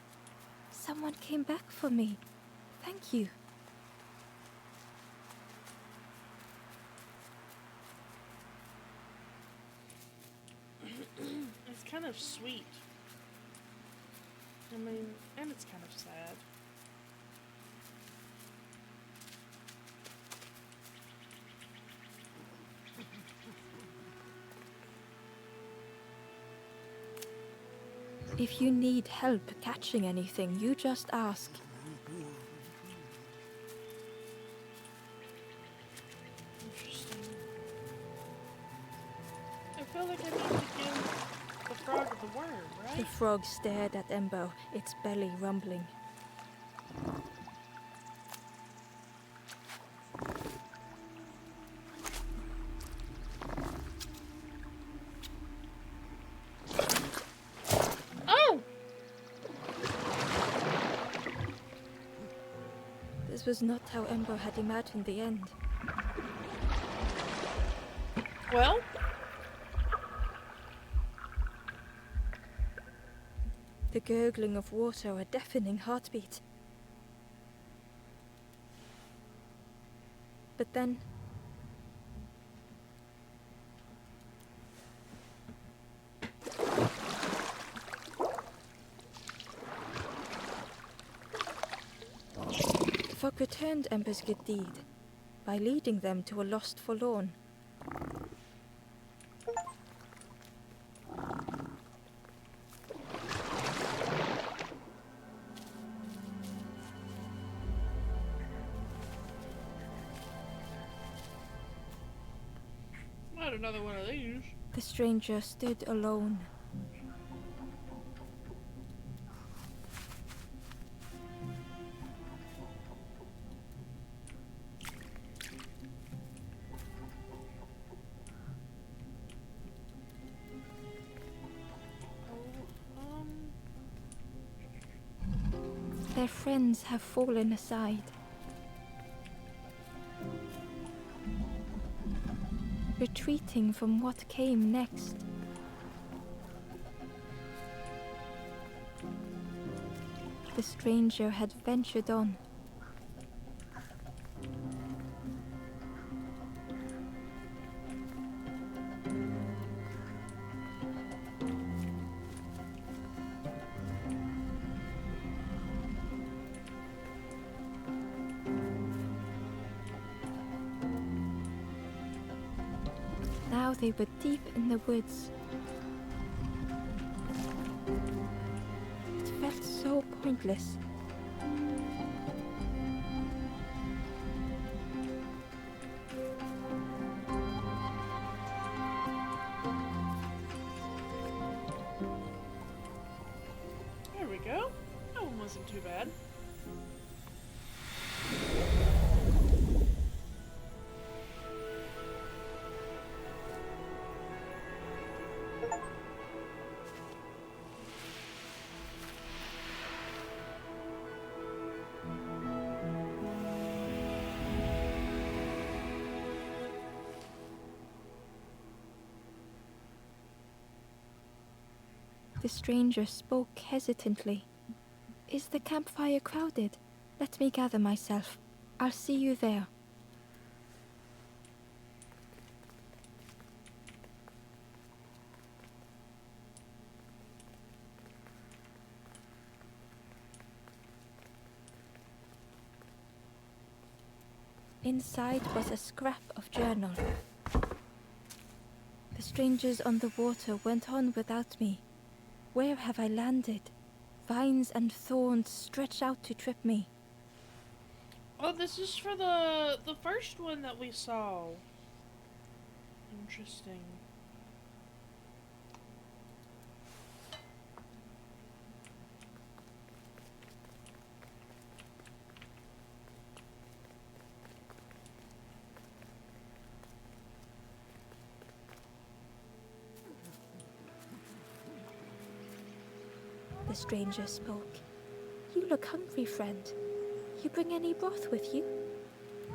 Someone came back for me. Thank you. It's kind of sweet. I mean, and it's kind of sad. If you need help catching anything, you just ask. Interesting. I feel like I need to give the frog the worm, right? The frog stared at Ember, its belly rumbling. Oh! This was not how Ember had imagined the end. Well? The gurgling of water, a deafening heartbeat. But then... the frog returned Ember's good deed by leading them to a lost forlorn. Not another one of these. The stranger stood alone. Their friends have fallen aside. Retreating from what came next. The stranger had ventured on. Now they were deep in the woods. It felt so pointless. There we go. That one wasn't too bad. The stranger spoke hesitantly. Is the campfire crowded? Let me gather myself. I'll see you there. Inside was a scrap of journal. The strangers on the water went on without me. Where have I landed? Vines and thorns stretch out to trip me. Oh, this is for the first one that we saw. Interesting. The stranger spoke. You look hungry, friend. You bring any broth with you?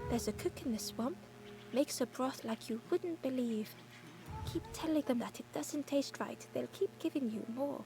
There's a cook in the swamp. Makes a broth like you wouldn't believe. Keep telling them that it doesn't taste right. They'll keep giving you more.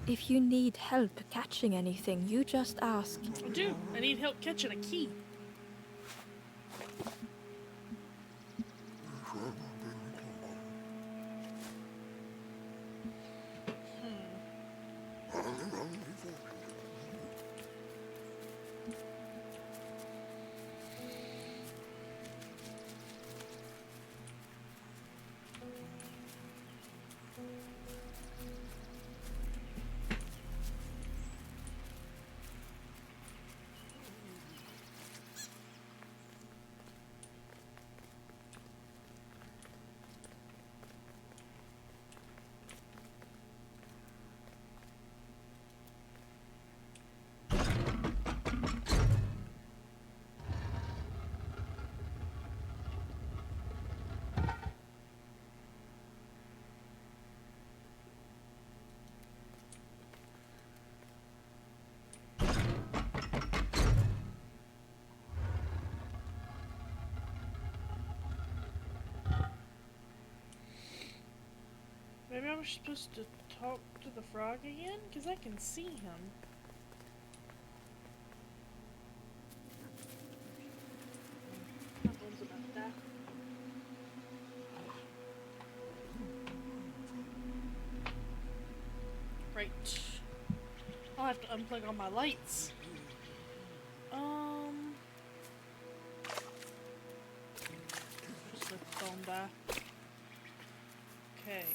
If you need help catching anything, you just ask. I do. I need help catching a key. Maybe I'm supposed to talk to the frog again? Because I can see him. Not bones about that. Right. I'll have to unplug all my lights. Just let the phone die. Okay.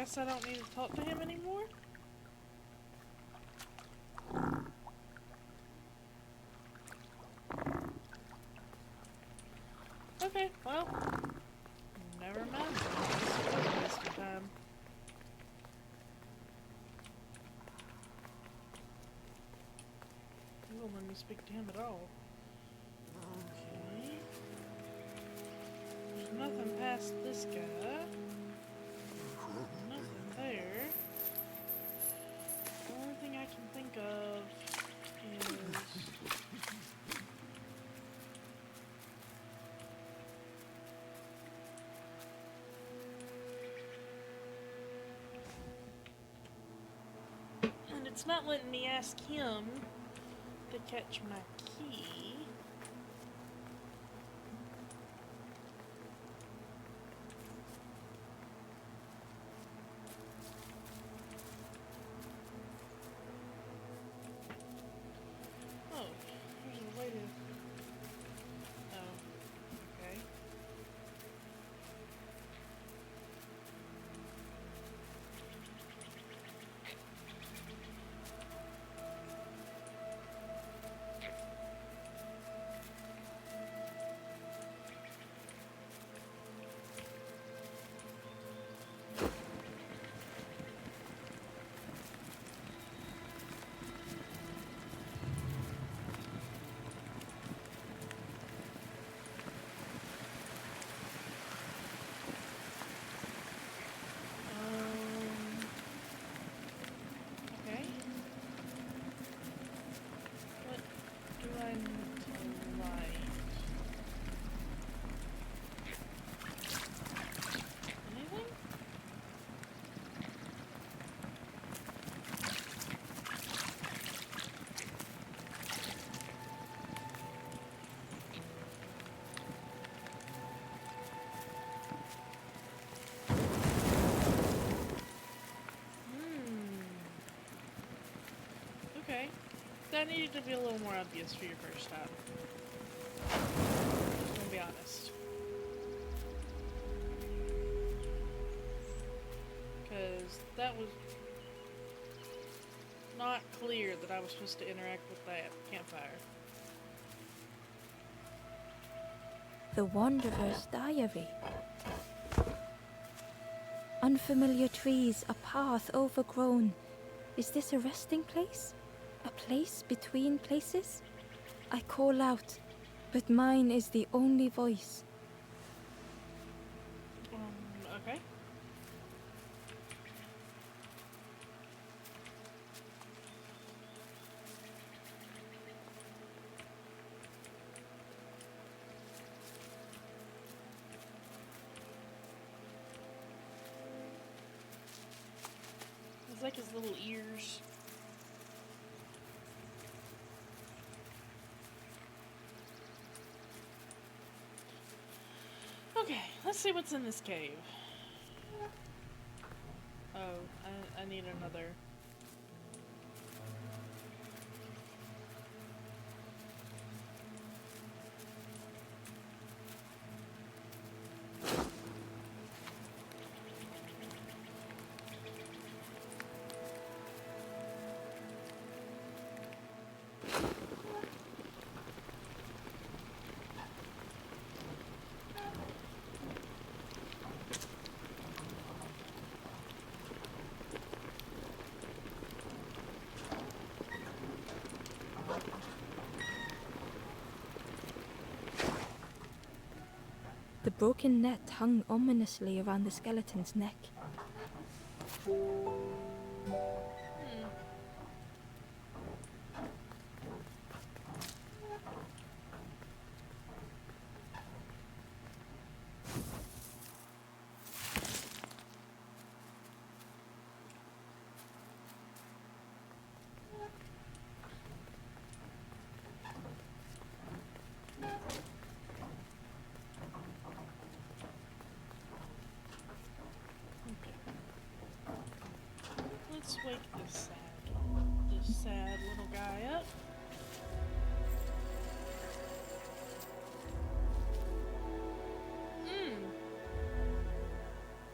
guess I don't need to talk to him anymore? Okay, well, never mind. This was a waste of time. He won't let me speak to him at all. Okay. There's nothing past this guy. Nothing there. The only thing I can think of is... and it's not letting me ask him to catch my key. Oh, there's a way to... oh, okay. Okay. What do I need to light? Anything? Okay. That needed to be a little more obvious for your first time. Just gonna be honest. Because that was not clear that I was supposed to interact with that campfire. The Wanderer's Diary. Unfamiliar trees, a path overgrown. Is this a resting place? A place between places? I call out, but mine is the only voice. Okay. It's like his little ears. Okay, let's see what's in this cave. Oh, I need another. The broken net hung ominously around the skeleton's neck. Let's wake this sad little guy up.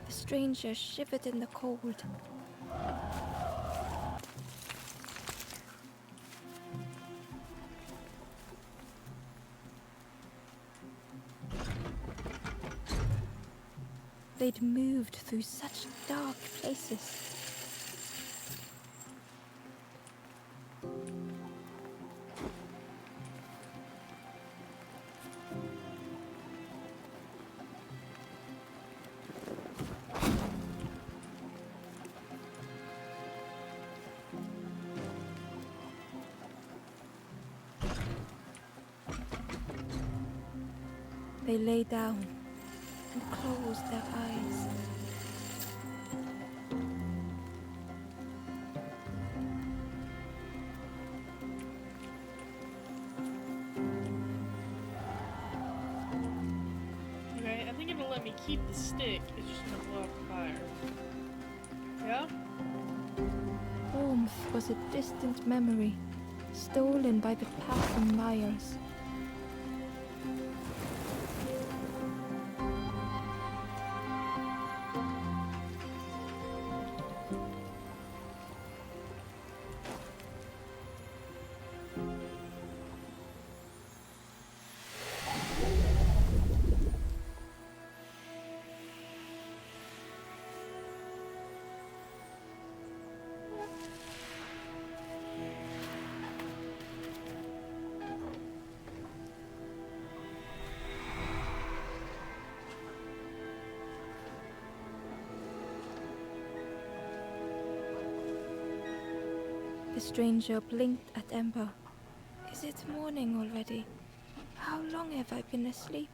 The stranger shivered in the cold. They'd moved through such dark places. They lay down and closed their eyes. Okay, I think it'll let me keep the stick. It's just gonna blow out the fire. Yeah? Warmth was a distant memory, stolen by the passing miles. The stranger blinked at Ember. Is it morning already? How long have I been asleep?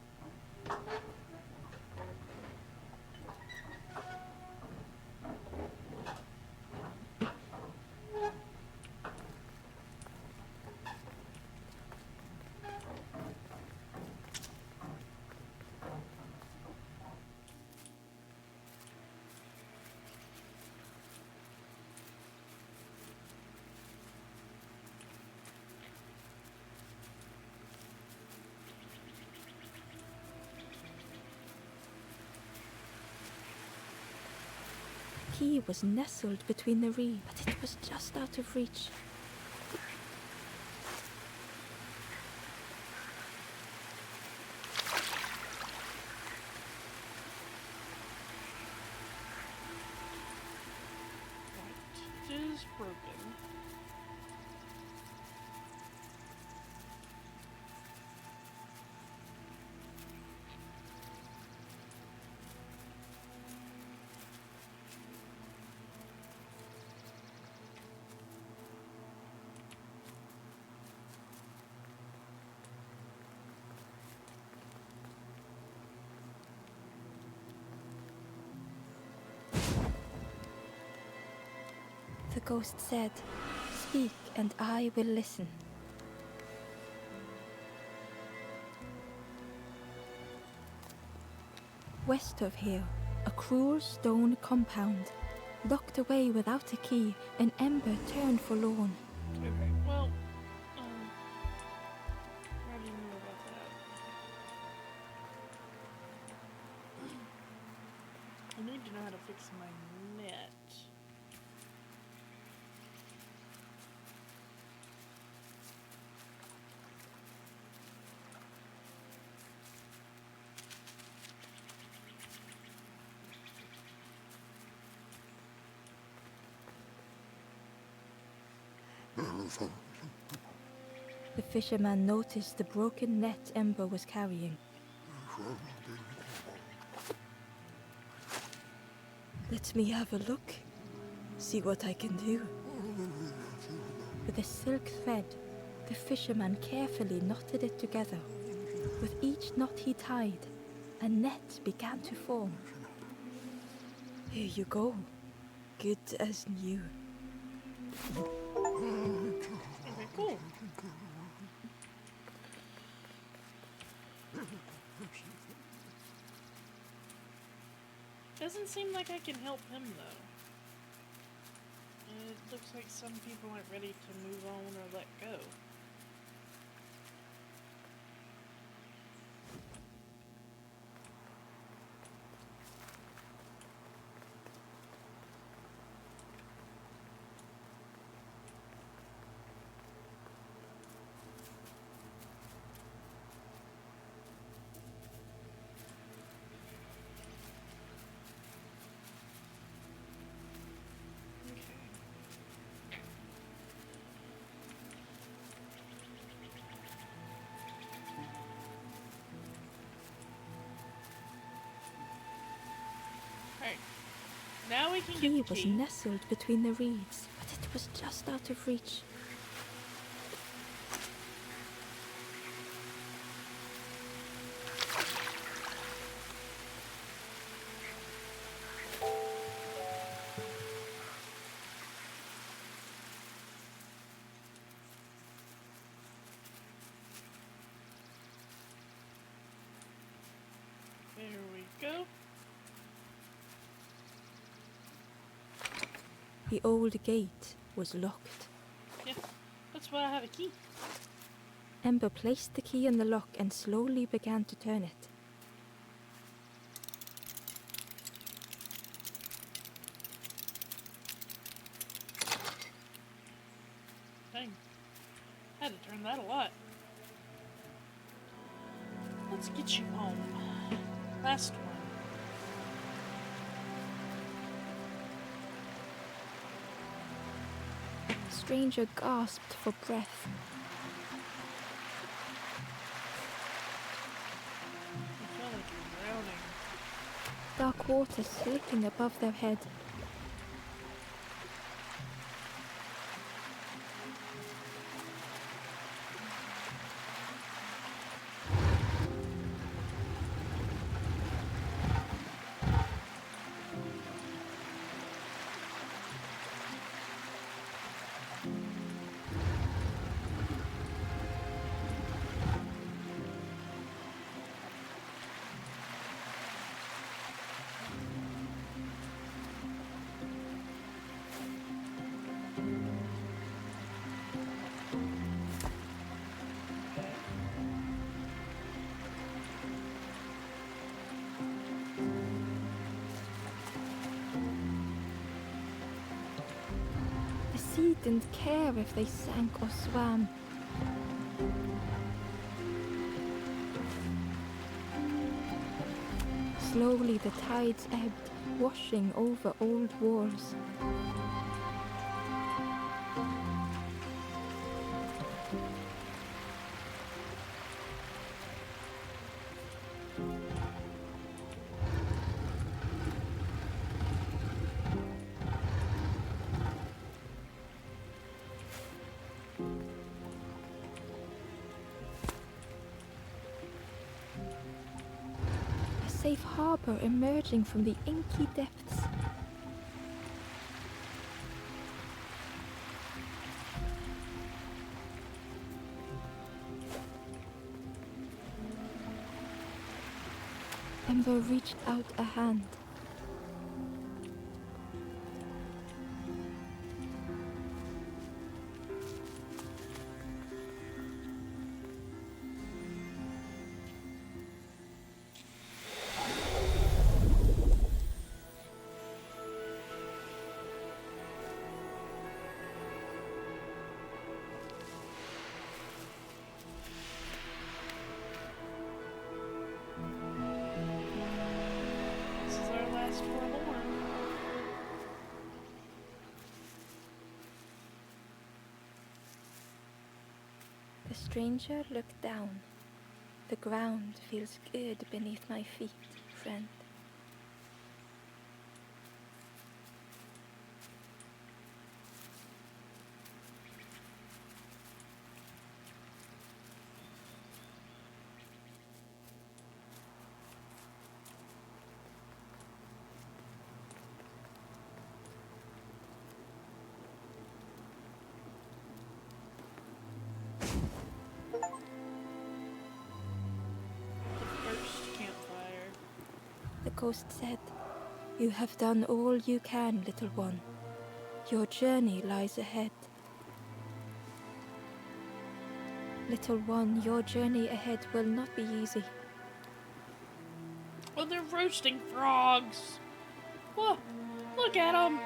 The key was nestled between the reeds, but it was just out of reach. Right. It is broken. The ghost said, "Speak and I will listen." West of here, a cruel stone compound, locked away without a key, and Ember turned forlorn. Okay, well, how do you know about that? I need to know how to fix my net. The fisherman noticed the broken net Ember was carrying. "Let me have a look. See what I can do." With a silk thread, the fisherman carefully knotted it together. With each knot he tied, a net began to form. "Here you go. Good as new." Okay, cool. Doesn't seem like I can help him though. It looks like some people aren't ready to move on or let go. Alright. Now we can Key get the was key. nestled between the reeds, but it was just out of reach. There we go. The old gate was locked. Yeah, that's why I have a key. Ember placed the key in the lock and slowly began to turn it. Dang. Had to turn that a lot. Let's get you home. Last one. The stranger gasped for breath. I feel like you're drowning. Dark water slipping above their head. The sea didn't care if they sank or swam. Slowly the tides ebbed, washing over old walls. A safe harbor emerging from the inky depths. Ember reached out a hand. This is our last forlorn. The stranger looked down. The ground feels good beneath my feet, friend. First campfire. The ghost said, "You have done all you can, little one. Your journey lies ahead." Little one, your journey ahead will not be easy. Oh, they're roasting frogs. Whoa, look at them.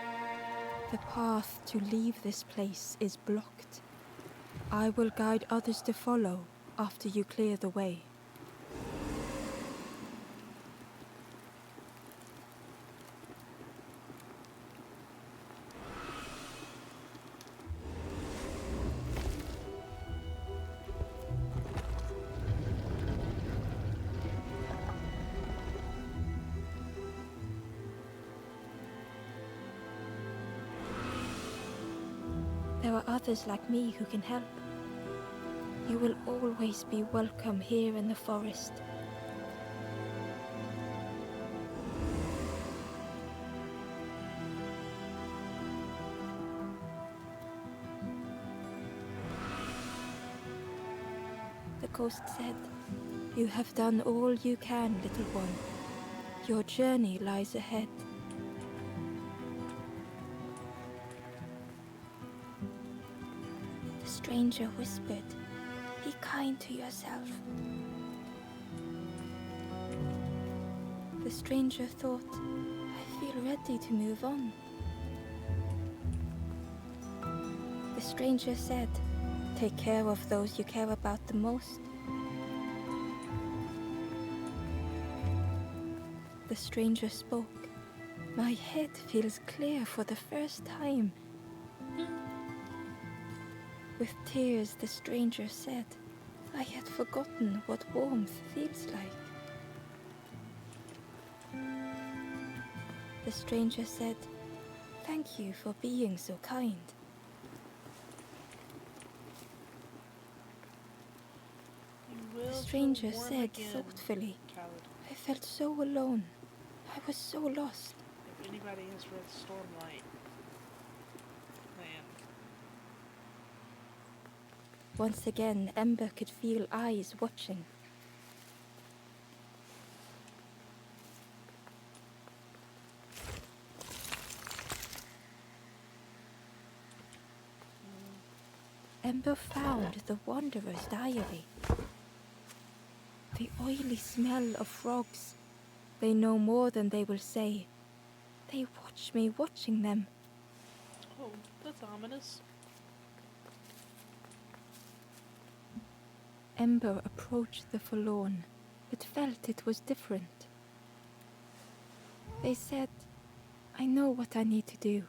The path to leave this place is blocked. I will guide others to follow after you clear the way. there are others like me who can help. You will always be welcome here in the forest. The ghost said, "You have done all you can, little one. Your journey lies ahead." The stranger whispered, "Be kind to yourself." The stranger thought, "I feel ready to move on." The stranger said, "Take care of those you care about the most." The stranger spoke. "My head feels clear for the first time." With tears, the stranger said, "I had forgotten what warmth feels like." The stranger said, "Thank you for being so kind." The stranger said thoughtfully, "I felt so alone. I was so lost." If anybody has read Stormlight, man. Once again, Ember could feel eyes watching. Ember found the Wanderer's diary. The oily smell of frogs. They know more than they will say. They watch me watching them. Oh, that's ominous. Ember approached the forlorn, but felt it was different. They said, "I know what I need to do,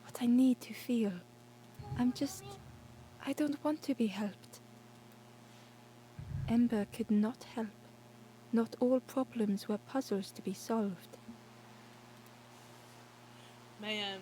what I need to feel. I don't want to be helped." Ember could not help. Not all problems were puzzles to be solved. Man.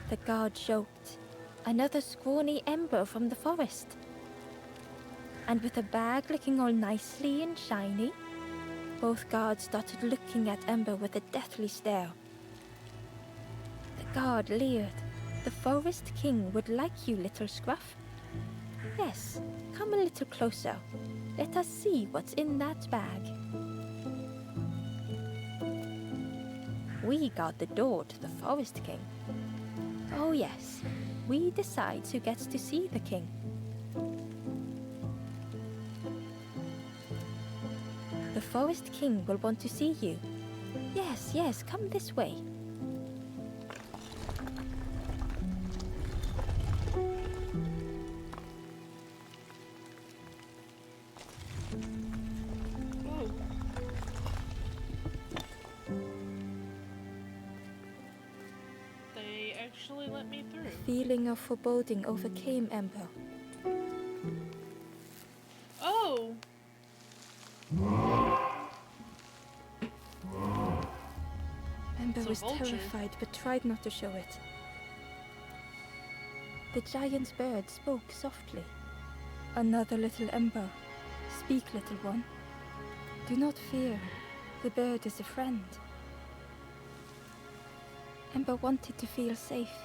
The guard joked, "Another scrawny Ember from the forest." And with a bag looking all nicely and shiny, both guards started looking at Ember with a deathly stare. The guard leered. "The Forest King would like you, little scruff. Yes, come a little closer. Let us see what's in that bag." "We guard the door to the Forest King." "Oh yes, we decide who gets to see the king." "The Forest King will want to see you." Yes, yes, come this way." Oh. They actually let me through. A feeling of foreboding overcame Ember. Oh! Ember was vulture. terrified but tried not to show it. The giant bird spoke softly. "Another little Ember. Speak, little one. Do not fear. The bird is a friend." Ember wanted to feel safe.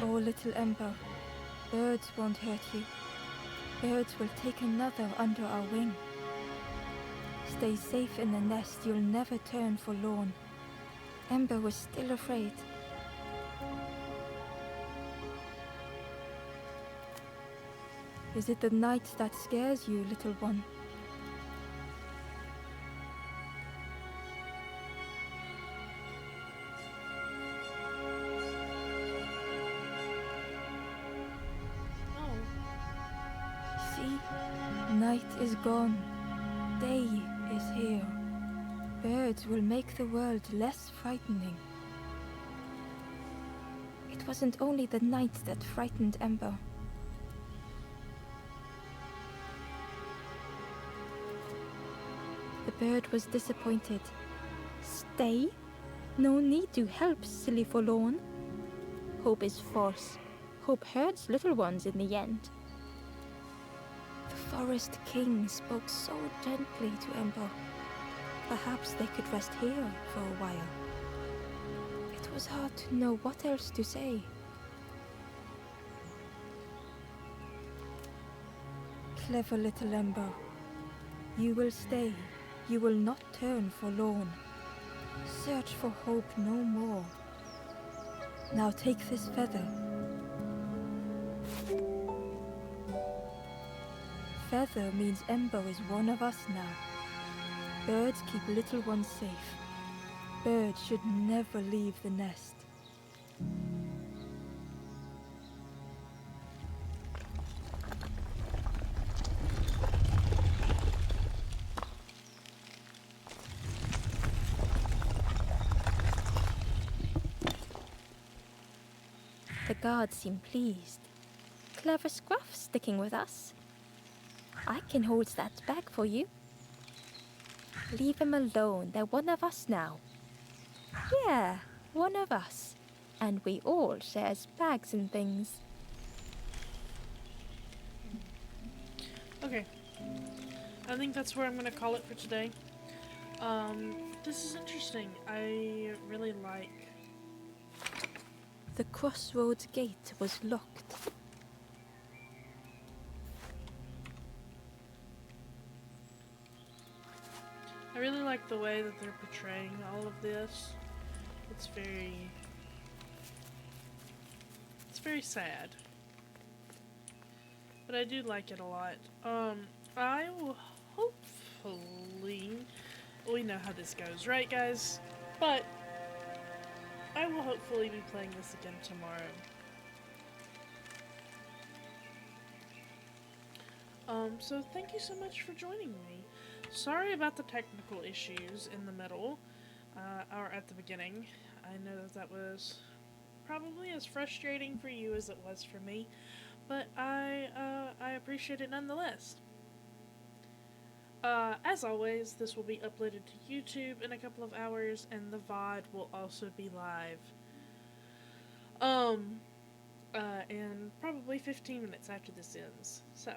"Oh, little Ember, birds won't hurt you. Birds will take another under our wing. Stay safe in the nest, you'll never turn forlorn." Ember was still afraid. "Is it the night that scares you, little one?" Night is gone. Day is here. Birds will make the world less frightening. It wasn't only the night that frightened Ember. The bird was disappointed. Stay? No need to help, silly forlorn. Hope is false. Hope hurts little ones in the end. The Forest King spoke so gently to Ember. Perhaps they could rest here for a while. It was hard to know what else to say. Clever little Ember. You will stay. You will not turn forlorn. Search for hope no more. Now take this feather. Feather means Ember is one of us now. Birds keep little ones safe. Birds should never leave the nest. The guards seem pleased. Clever Scruff sticking with us. I can hold that bag for you. Leave him alone. They're one of us now. Yeah, one of us. And we all shares bags and things. Okay. I think that's where I'm gonna call it for today. This is interesting. I really like... The crossroads gate was locked. I really like the way that they're portraying all of this. It's very sad. But I do like it a lot. I will hopefully... We know how this goes, right guys? But I will hopefully be playing this again tomorrow. So thank you so much for joining me. Sorry about the technical issues in the middle, or at the beginning. I know that was probably as frustrating for you as it was for me, but I appreciate it nonetheless. As always, this will be uploaded to YouTube in a couple of hours, and the VOD will also be live. And probably 15 minutes after this ends. So,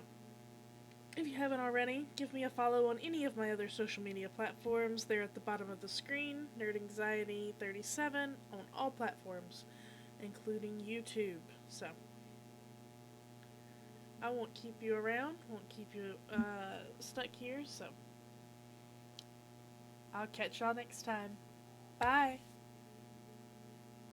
if you haven't already, give me a follow on any of my other social media platforms. They're at the bottom of the screen. NerdAnxiety37 on all platforms, including YouTube. So, I won't keep you around, won't keep you stuck here, so I'll catch y'all next time. Bye!